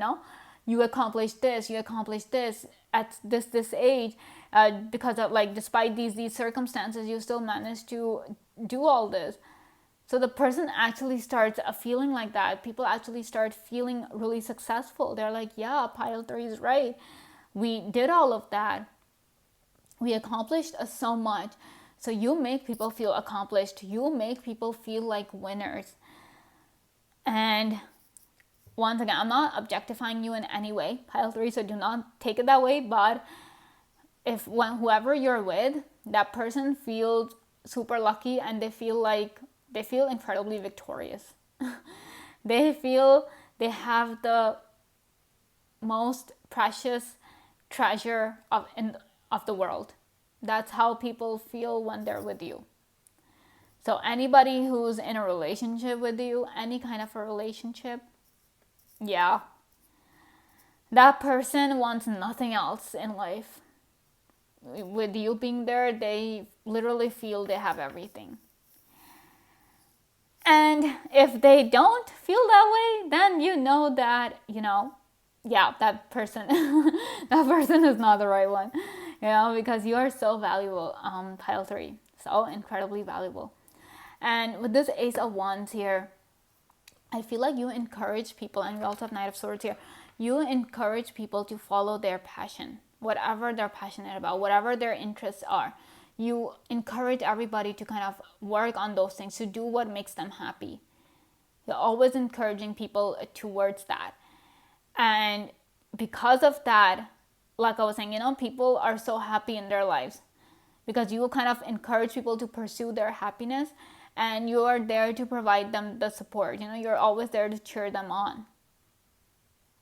you accomplished this at this age, because of, like, despite these circumstances, you still managed to do all this. So the person actually starts feeling like that. People actually start feeling really successful. They're like, yeah, pile 3 is right. We did all of that. We accomplished so much. So you make people feel accomplished. You make people feel like winners. And once again, I'm not objectifying you in any way, pile 3, so do not take it that way. But whoever you're with, that person feels super lucky, and they feel incredibly victorious. They feel they have the most precious treasure of the world. That's how people feel when they're with you. So anybody who's in a relationship with you, any kind of a relationship, yeah, that person wants nothing else in life. With you being there, they literally feel they have everything. And if they don't feel that way, then you know that, yeah, that person that person is not the right one, because you are so valuable, pile 3, so incredibly valuable. And with this Ace of Wands here, I feel like you encourage people, and we also have Knight of Swords here. You encourage people to follow their passion, whatever they're passionate about, whatever their interests are. You encourage everybody to kind of work on those things, to do what makes them happy. You're always encouraging people towards that. And because of that, like I was saying, people are so happy in their lives because you kind of encourage people to pursue their happiness, and you are there to provide them the support. You're always there to cheer them on.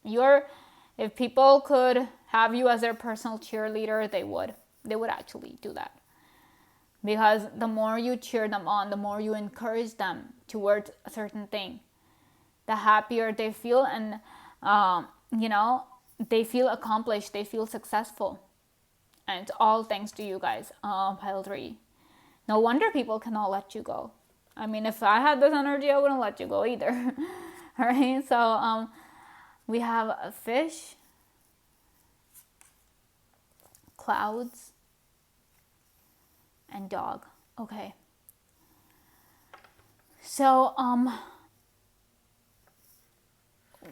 If people could have you as their personal cheerleader, they would actually do that. Because the more you cheer them on, the more you encourage them towards a certain thing, the happier they feel, and they feel accomplished, they feel successful. And it's all thanks to you guys, pile 3. No wonder people cannot let you go. I mean, if I had this energy, I wouldn't let you go either. All right, so we have a fish, clouds, and dog. Okay. So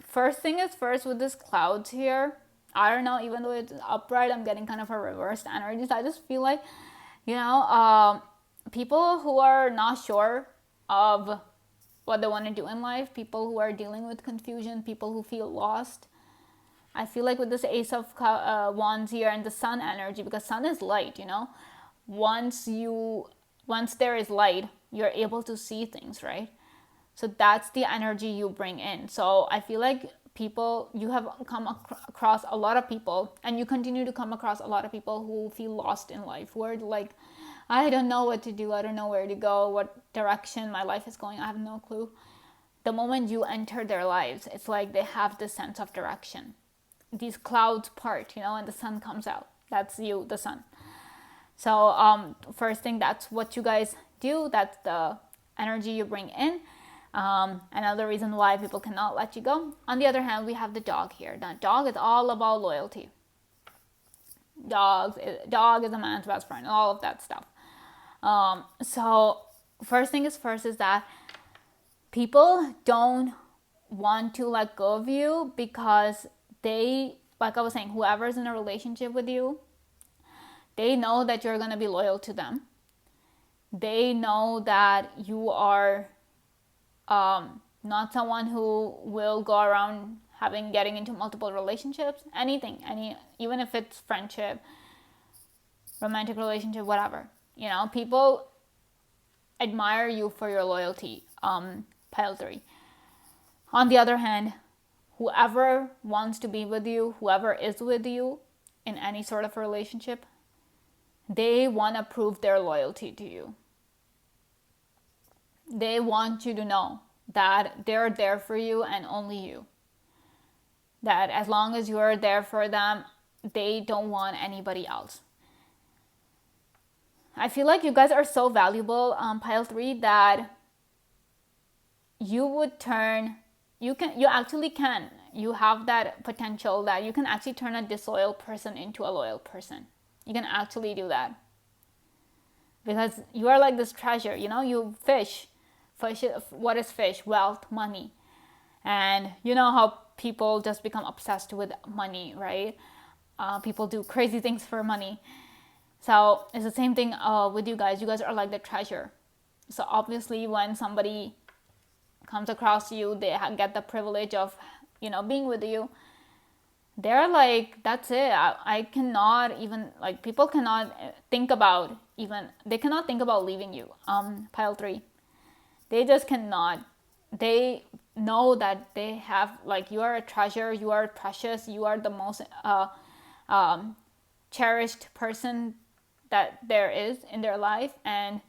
first thing is first, with this clouds here, I don't know, even though it's upright, I'm getting kind of a reversed energy. So I just feel like, people who are not sure of what they want to do in life, people who are dealing with confusion, people who feel lost. I feel like with this Ace of Wands here and the sun energy, because sun is light, once there is light, you're able to see things, right? So that's the energy you bring in. So I feel like people, you have come across a lot of people, and you continue to come across a lot of people who feel lost in life, who are like, I don't know what to do, I don't know where to go, what direction my life is going, I have no clue. The moment you enter their lives, it's like they have this sense of direction. These clouds part, and the sun comes out. That's you, the sun. So first thing, that's what you guys do. That's the energy you bring in. Another reason why people cannot let you go. On the other hand, we have the dog here. The dog is all about loyalty. Dog is a man's best friend, all of that stuff. So first thing is first is that people don't want to let go of you because they, like I was saying, whoever's in a relationship with you, they know that you're going to be loyal to them. They know that you are not someone who will go around getting into multiple relationships, even if it's friendship, romantic relationship, whatever. People admire you for your loyalty, pile 3. On the other hand, whoever wants to be with you, whoever is with you in any sort of relationship, they want to prove their loyalty to you. They want you to know that they're there for you and only you. That as long as you're there for them, they don't want anybody else. I feel like you guys are so valuable, pile 3, that you actually can. You have that potential that you can actually turn a disloyal person into a loyal person. You can actually do that. Because you are like this treasure, you fish. What is fish? Wealth, money. And you know how people just become obsessed with money, right? People do crazy things for money. So it's the same thing with you guys. You guys are like the treasure. So obviously when somebody comes across you, they get the privilege of, being with you. They're like, that's it. I cannot even, people cannot think about leaving you. Pile 3. They just cannot. They know that they have, you are a treasure, you are precious, you are the most cherished person that there is in their life, and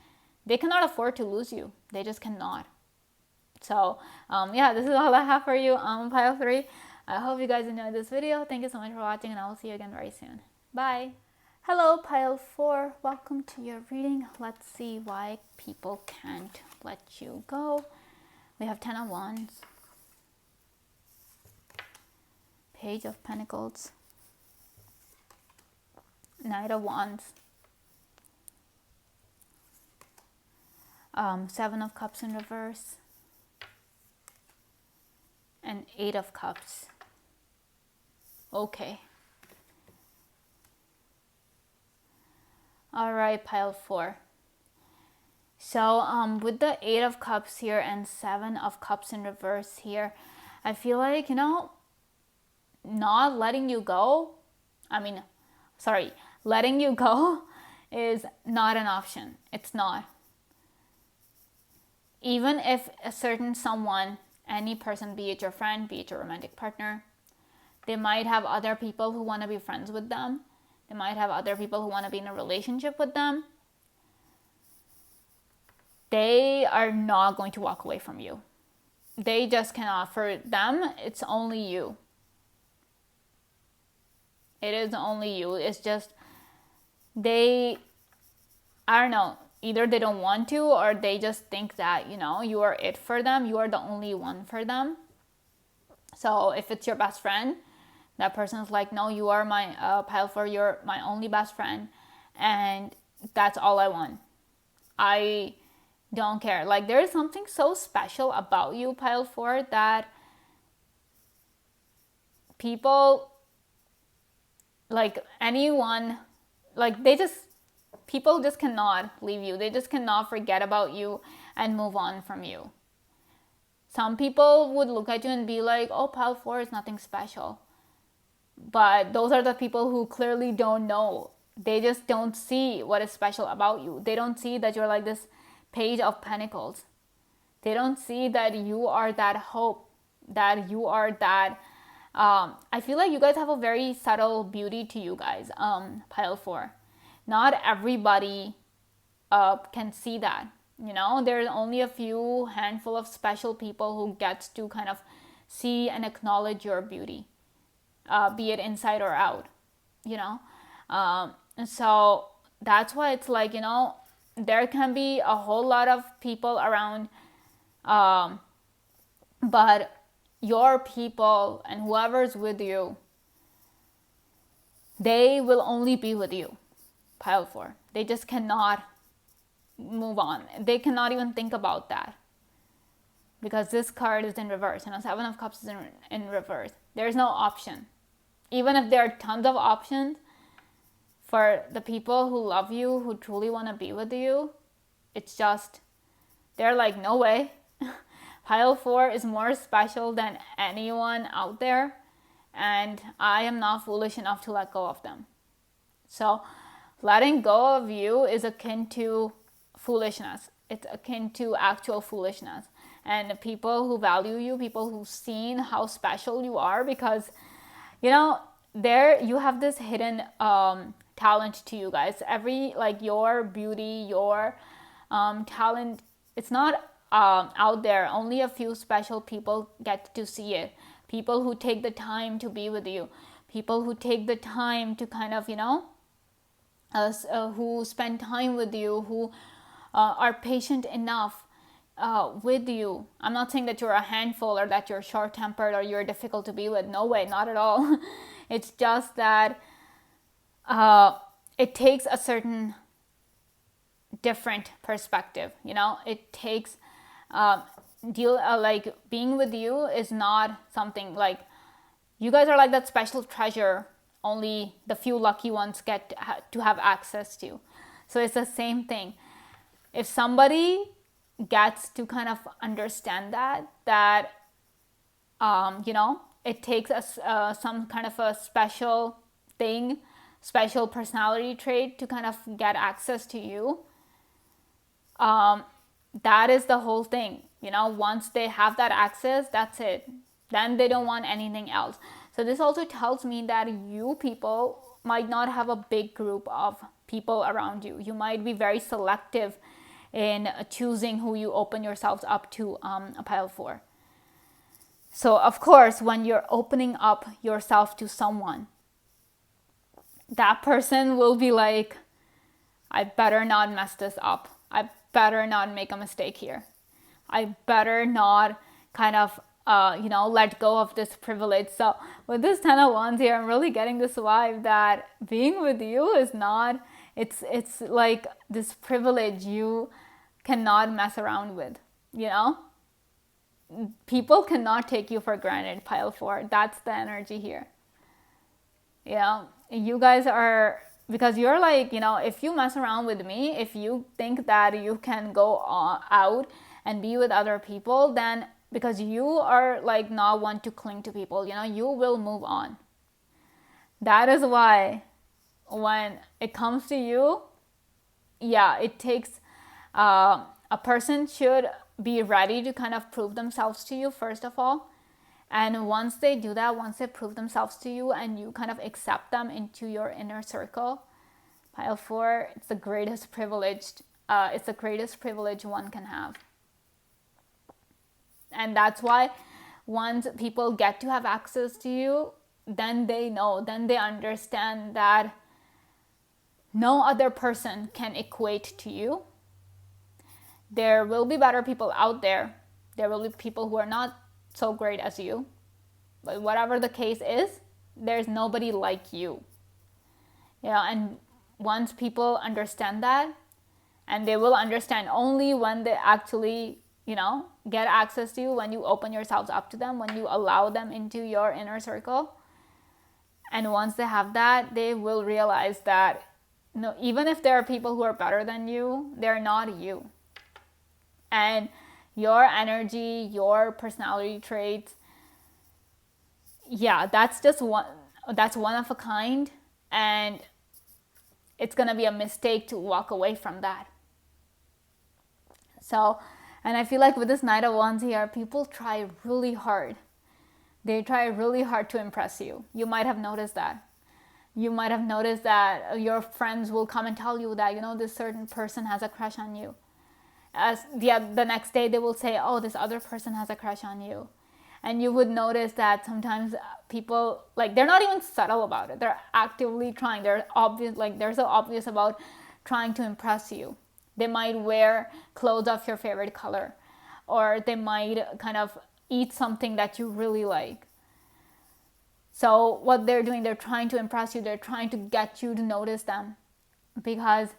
they cannot afford to lose you. They just cannot. So this is all I have for you, pile 3. I hope you guys enjoyed this video. Thank you so much for watching, and I will see you again very soon. Bye. Hello, pile 4. Welcome to your reading. Let's see why people can't let you go. We have 10 of Wands, Page of Pentacles, Knight of Wands, 7 of Cups in reverse, and 8 of Cups. Okay. All right, pile 4. So with the 8 of Cups here and 7 of Cups in reverse here, I feel like, not letting you go. Letting you go is not an option. It's not. Even if a certain someone, any person, be it your friend, be it your romantic partner, they might have other people who want to be friends with them. They might have other people who want to be in a relationship with them. They are not going to walk away from you. They just cannot. For them, it's only you. It is only you. It's just I don't know, either they don't want to, or they just think that, you are it for them. You are the only one for them. So if it's your best friend, that person's like, no, you are my pile 4, you're my only best friend, and that's all I want. I don't care. There is something so special about you, pile 4, that people, anyone, people just cannot leave you. They just cannot forget about you and move on from you. Some people would look at you and be like, oh, pile 4 is nothing special. But those are the people who clearly don't know. They just don't see what is special about you. They don't see that you're like this Page of Pentacles. They don't see that you are that hope, that you are that. I feel like you guys have a very subtle beauty to you guys, pile 4. Not everybody can see that. There's only a few handful of special people who gets to kind of see and acknowledge your beauty, be it inside or out. And so that's why it's like, there can be a whole lot of people around, but your people and whoever's with you, they will only be with you, pile 4. They just cannot move on. They cannot even think about that, because this card is in reverse. 7 of Cups is in reverse. There's no option. Even if there are tons of options for the people who love you, who truly want to be with you, it's just, they're like, no way. Pile 4 is more special than anyone out there, and I am not foolish enough to let go of them. So letting go of you is akin to foolishness. It's akin to actual foolishness. And people who value you, people who've seen how special you are, because there you have this hidden talent to you guys. Your beauty, your talent, it's not out there. Only a few special people get to see it. People who take the time to be with you, people who take the time to kind of who spend time with you, who are patient enough with you. I'm not saying that you're a handful, or that you're short-tempered, or you're difficult to be with. No way, not at all. It's just that it takes a certain different perspective. It takes like being with you is not something like, you guys are like that special treasure only the few lucky ones get to have access to. So it's the same thing. If somebody gets to kind of understand that it takes some kind of a special thing, special personality trait to kind of get access to you, that is the whole thing. Once they have that access, that's it. Then they don't want anything else. So this also tells me that you people might not have a big group of people around you. You might be very selective in choosing who you open yourselves up to, a pile 4. So of course, when you're opening up yourself to someone, that person will be like, I better not mess this up. I better not make a mistake here. I better not kind of let go of this privilege. So with this 10 of Wands here, I'm really getting this vibe that being with you is not, it's like this privilege you cannot mess around with. People cannot take you for granted, pile 4. That's the energy here. You guys are, because you're like, if you mess around with me, if you think that you can go out and be with other people, then because you are like not want to cling to people, you will move on. That is why when it comes to you, it takes a person should be ready to kind of prove themselves to you, first of all. And once they do that, once they prove themselves to you and you kind of accept them into your inner circle, pile 4, it's the greatest privilege. It's the greatest privilege one can have. And that's why once people get to have access to you, then they know, then they understand that no other person can equate to you. There will be better people out there. There will be people who are not so great as you. But whatever the case is, there's nobody like you. And once people understand that, and they will understand only when they actually get access to you, when you open yourselves up to them, when you allow them into your inner circle. And once they have that, they will realize that even if there are people who are better than you, they're not you. And your energy, your personality traits, that's one of a kind. And it's going to be a mistake to walk away from that. So, And I feel like with this Knight of Wands here, people try really hard. They try really hard to impress you. You might have noticed that. You might have noticed that your friends will come and tell you that, this certain person has a crush on you. As the next day they will say, oh, this other person has a crush on you. And you would notice that sometimes people, like, they're not even subtle about it. They're actively trying. They're so obvious about trying to impress you. They might wear clothes of your favorite color, or they might kind of eat something that you really like. So what they're doing, they're trying to impress you. They're trying to get you to notice them, because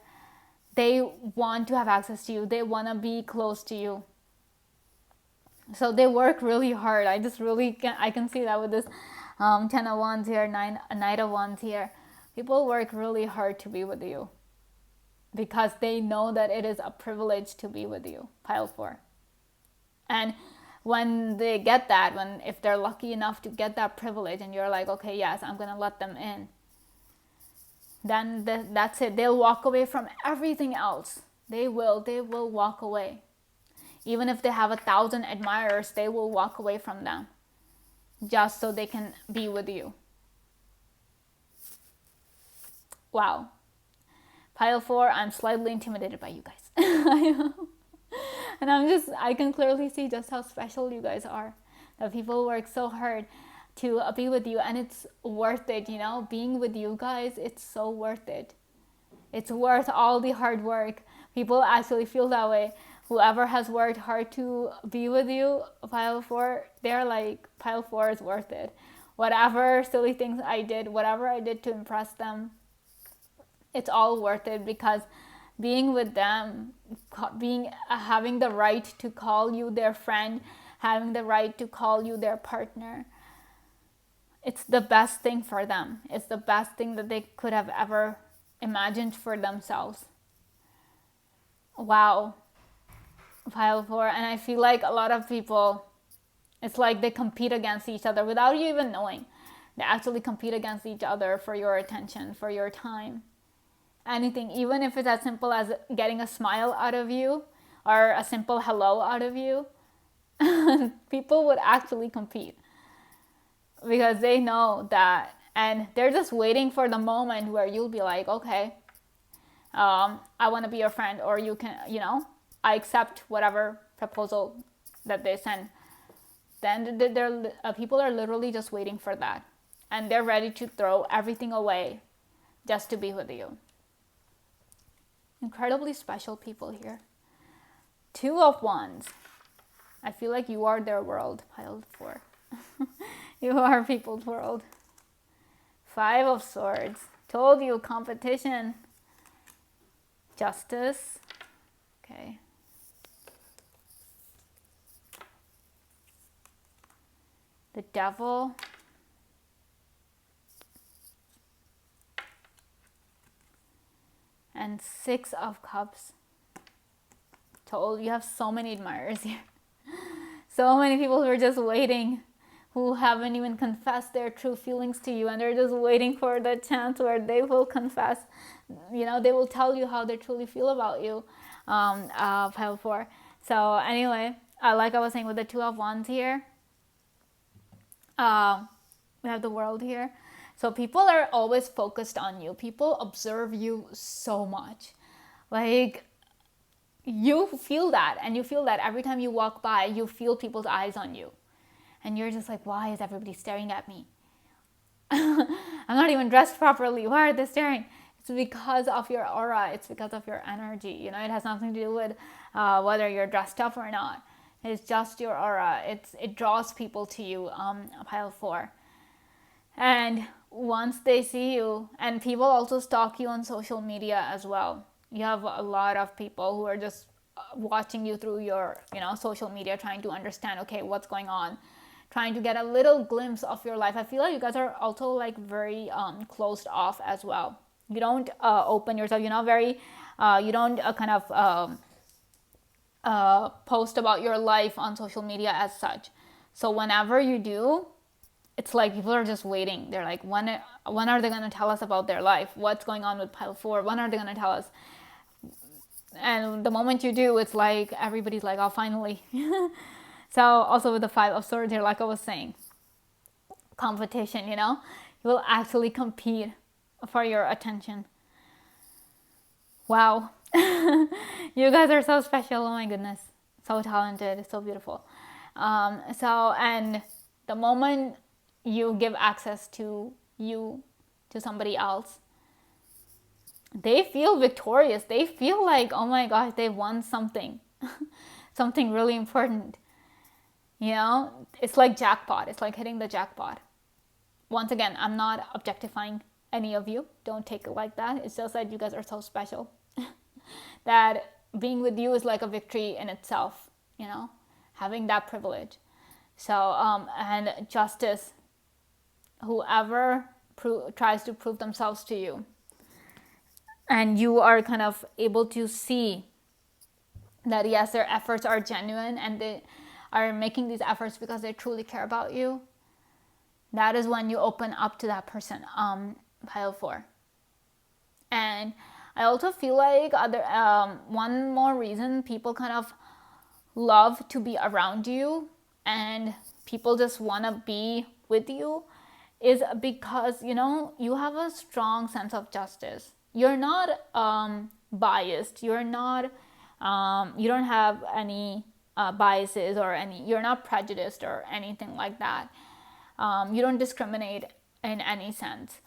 they want to have access to you. They want to be close to you. So they work really hard. I can see that with this 10 of Wands here, Knight of Wands here. People work really hard to be with you, because they know that it is a privilege to be with you, pile 4. And when they get that, if they're lucky enough to get that privilege, and you're like, okay, yes, I'm going to let them in, then that's it. They'll walk away from everything else. They will walk away. Even if they have 1,000 admirers, they will walk away from them just so they can be with you. Wow. Pile 4, I'm slightly intimidated by you guys. And I can clearly see just how special you guys are. That people work so hard to be with you, and it's worth it, being with you guys, it's so worth it. It's worth all the hard work. People actually feel that way. Whoever has worked hard to be with you, pile 4, they're like, pile 4 is worth it. Whatever silly things I did, whatever I did to impress them, it's all worth it, because being with them, having the right to call you their friend, having the right to call you their partner, it's the best thing for them. It's the best thing that they could have ever imagined for themselves. Wow. Pile 4. And I feel like a lot of people, it's like they compete against each other without you even knowing. They actually compete against each other for your attention, for your time. Anything, even if it's as simple as getting a smile out of you or a simple hello out of you, people would actually compete, because they know that, and they're just waiting for the moment where you'll be like, okay, I want to be your friend, or you can, I accept whatever proposal that they send. Then people are literally just waiting for that, and they're ready to throw everything away just to be with you. Incredibly special people here. 2 of Wands. I feel like you are their world, pile 4. You are people's world. 5 of Swords. Told you, competition. Justice. Okay. The Devil. And 6 of Cups. Told you have so many admirers here. So many people who are just waiting, who haven't even confessed their true feelings to you, and they're just waiting for the chance where they will confess. They will tell you how they truly feel about you, pile 4. So anyway, like I was saying with the 2 of Wands here, we have the World here. So people are always focused on you. People observe you so much. Like, you feel that, and you feel that every time you walk by, you feel people's eyes on you. And you're just like, why is everybody staring at me? I'm not even dressed properly. Why are they staring? It's because of your aura. It's because of your energy. It has nothing to do with whether you're dressed up or not. It's just your aura. It draws people to you, pile 4. And once they see you, and people also stalk you on social media as well. You have a lot of people who are just watching you through your, social media, trying to understand, okay, what's going on, trying to get a little glimpse of your life. I feel like you guys are also like very closed off as well. You don't open yourself, you don't kind of post about your life on social media as such. So whenever you do, it's like people are just waiting. They're like, when are they going to tell us about their life? What's going on with pile 4? When are they going to tell us? And the moment you do, it's like everybody's like, oh, finally. So also with the Five of Swords here, like I was saying, competition, you will actually compete for your attention. Wow. You guys are so special. Oh my goodness. So talented, so beautiful. And the moment you give access to you to somebody else, they feel victorious. They feel like, oh my gosh, they won something. Something really important. It's like jackpot. It's like hitting the jackpot. Once again, I'm not objectifying any of you. Don't take it like that. It's just that you guys are so special. That being with you is like a victory in itself, having that privilege. So, and justice, whoever tries to prove themselves to you, and you are kind of able to see that yes, their efforts are genuine and they are making these efforts because they truly care about you, that is when you open up to that person, pile 4. And I also feel like one more reason people kind of love to be around you and people just want to be with you is because, you have a strong sense of justice. You're not biased. You're not, you don't have any biases or you're not prejudiced or anything like that. You don't discriminate in any sense.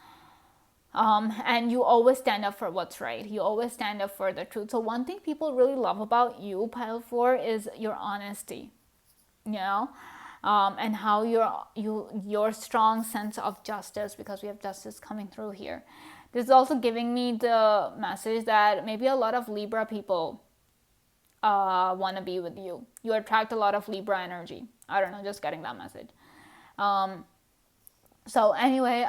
And you always stand up for what's right. You always stand up for the truth. So one thing people really love about you, pile 4, is your honesty, and how your strong sense of justice, because we have justice coming through here. This is also giving me the message that maybe a lot of Libra people want to be with you. You attract a lot of Libra energy. I don't know, just getting that message. So anyway,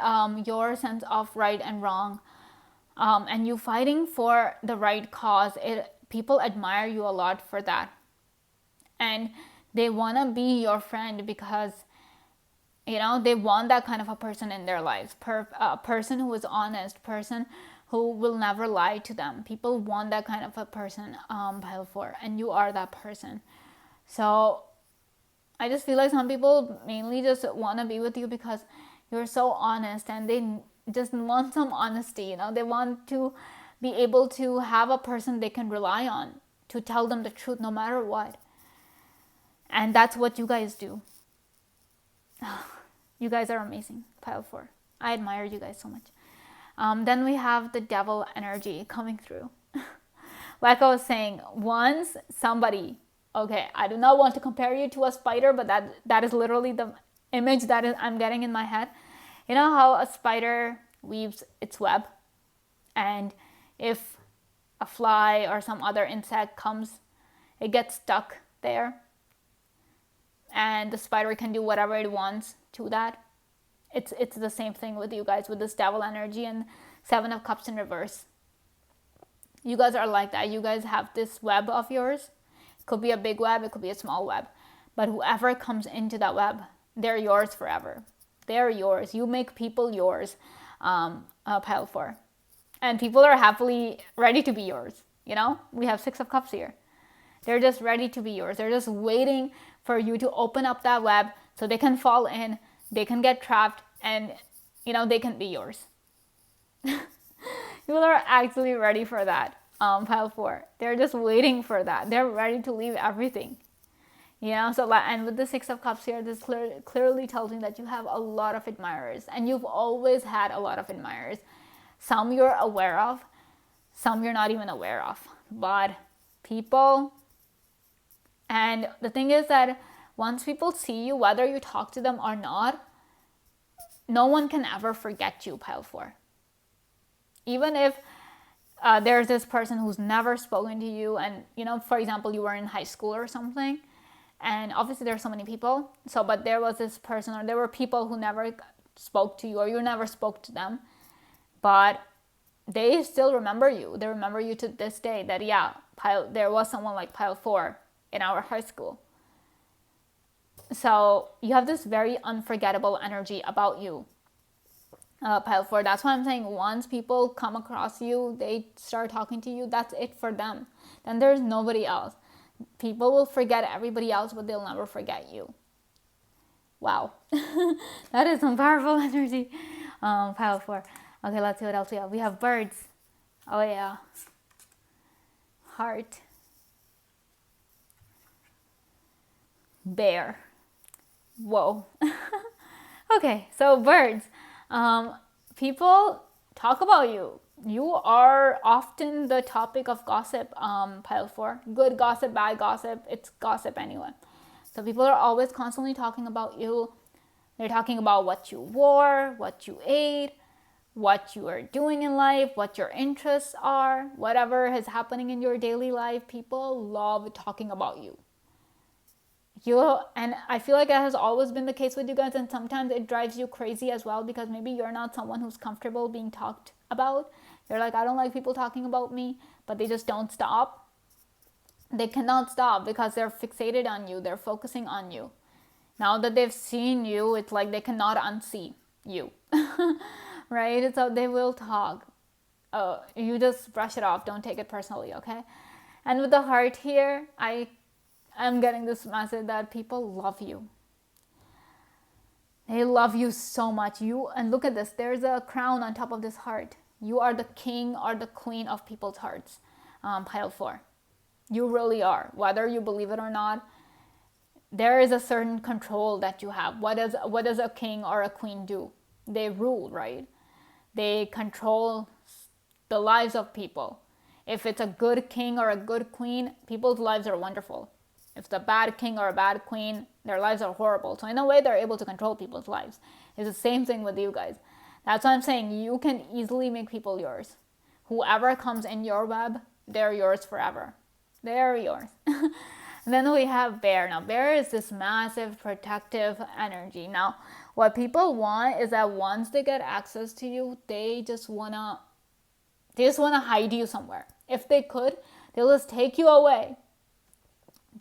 your sense of right and wrong, and you fighting for the right cause, people admire you a lot for that. And they want to be your friend because, they want that kind of a person in their lives. A person who is honest, person who will never lie to them. People want that kind of a person, pile 4, and you are that person. So I just feel like some people mainly just want to be with you because you're so honest and they just want some honesty, They want to be able to have a person they can rely on to tell them the truth no matter what. And that's what you guys do. You guys are amazing, pile 4. I admire you guys so much. Then we have the devil energy coming through. Like I was saying, once somebody, okay, I do not want to compare you to a spider, but that is literally the image that I'm getting in my head. You know how a spider weaves its web, and if a fly or some other insect comes, it gets stuck there, and the spider can do whatever it wants to that. It's the same thing with you guys, with this devil energy and 7 of Cups in reverse. You guys are like that. You guys have this web of yours. It could be a big web, it could be a small web, but whoever comes into that web, they're yours forever. They're yours. You make people yours, pile 4. And people are happily ready to be yours. We have 6 of Cups here. They're just ready to be yours. They're just waiting for you to open up that web so they can fall in, they can get trapped, and, they can be yours. People are actually ready for that, pile 4. They're just waiting for that. They're ready to leave everything. And with the 6 of Cups here, this clearly tells me that you have a lot of admirers, and you've always had a lot of admirers. Some you're aware of, some you're not even aware of, but people. And the thing is that once people see you, whether you talk to them or not, no one can ever forget you, pile 4. Even if there's this person who's never spoken to you, and, for example, you were in high school or something, and obviously there are so many people, but there was this person, or there were people who never spoke to you, or you never spoke to them, but they still remember you. They remember you to this day, that there was someone like pile 4 in our high school. So you have this very unforgettable energy about you. Pile 4. That's why I'm saying once people come across you, they start talking to you, that's it for them. Then there's nobody else. People will forget everybody else, but they'll never forget you. Wow. That is some powerful energy. Pile 4. Okay, let's see what else we have. We have birds. Oh yeah. Heart. Bear. Whoa. Okay, so birds. People talk about you. You are often the topic of gossip, Pile 4. Good gossip, bad gossip, it's gossip anyway. So people are always constantly talking about you. They're talking about what you wore, what you ate, what you are doing in life, what your interests are, whatever is happening in your daily life. People love talking about you. And I feel like that has always been the case with you guys, and sometimes it drives you crazy as well, because maybe you're not someone who's comfortable being talked about. You're like, I don't like people talking about me, but they just don't stop. They cannot stop because they're fixated on you. They're focusing on you. Now that they've seen you, it's like they cannot unsee you. Right? So they will talk. You just brush it off. Don't take it personally, okay? And with the heart here, I'm getting this message that people love you. They love you so much. And look at this. There's a crown on top of this heart. You are the king or the queen of people's hearts. Pile 4. You really are. Whether you believe it or not, there is a certain control that you have. What does a king or a queen do? They rule, right? They control the lives of people. If it's a good king or a good queen, people's lives are wonderful. If it's a bad king or a bad queen, their lives are horrible. So in a way, they're able to control people's lives. It's the same thing with you guys. That's why I'm saying you can easily make people yours. Whoever comes in your web, they're yours forever. They're yours. And then we have bear. Now, bear is this massive protective energy. Now, what people want is that once they get access to you, they just wanna hide you somewhere. If they could, they'll just take you away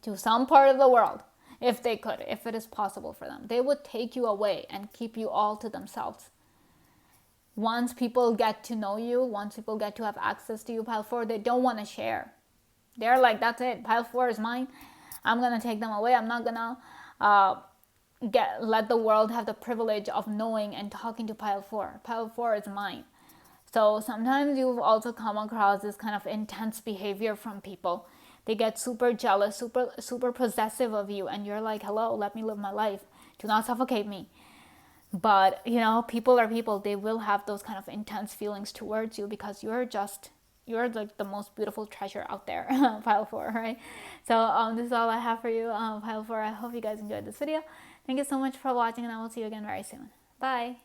to some part of the world. If they could, if it is possible for them, they would take you away and keep you all to themselves. Once people get to know you, once people get to have access to you, Pile 4, they don't want to share. They're like, that's it. Pile 4 is mine. I'm going to take them away. I'm not going to let the world have the privilege of knowing and talking to Pile 4. Pile 4 is mine. So sometimes you've also come across this kind of intense behavior from people. They get super jealous, super possessive of you. And you're like, hello, let me live my life. Do not suffocate me. But, people are people. They will have those kind of intense feelings towards you because you're like the most beautiful treasure out there, Pile 4, right? So this is all I have for you, Pile 4. I hope you guys enjoyed this video. Thank you so much for watching, and I will see you again very soon. Bye.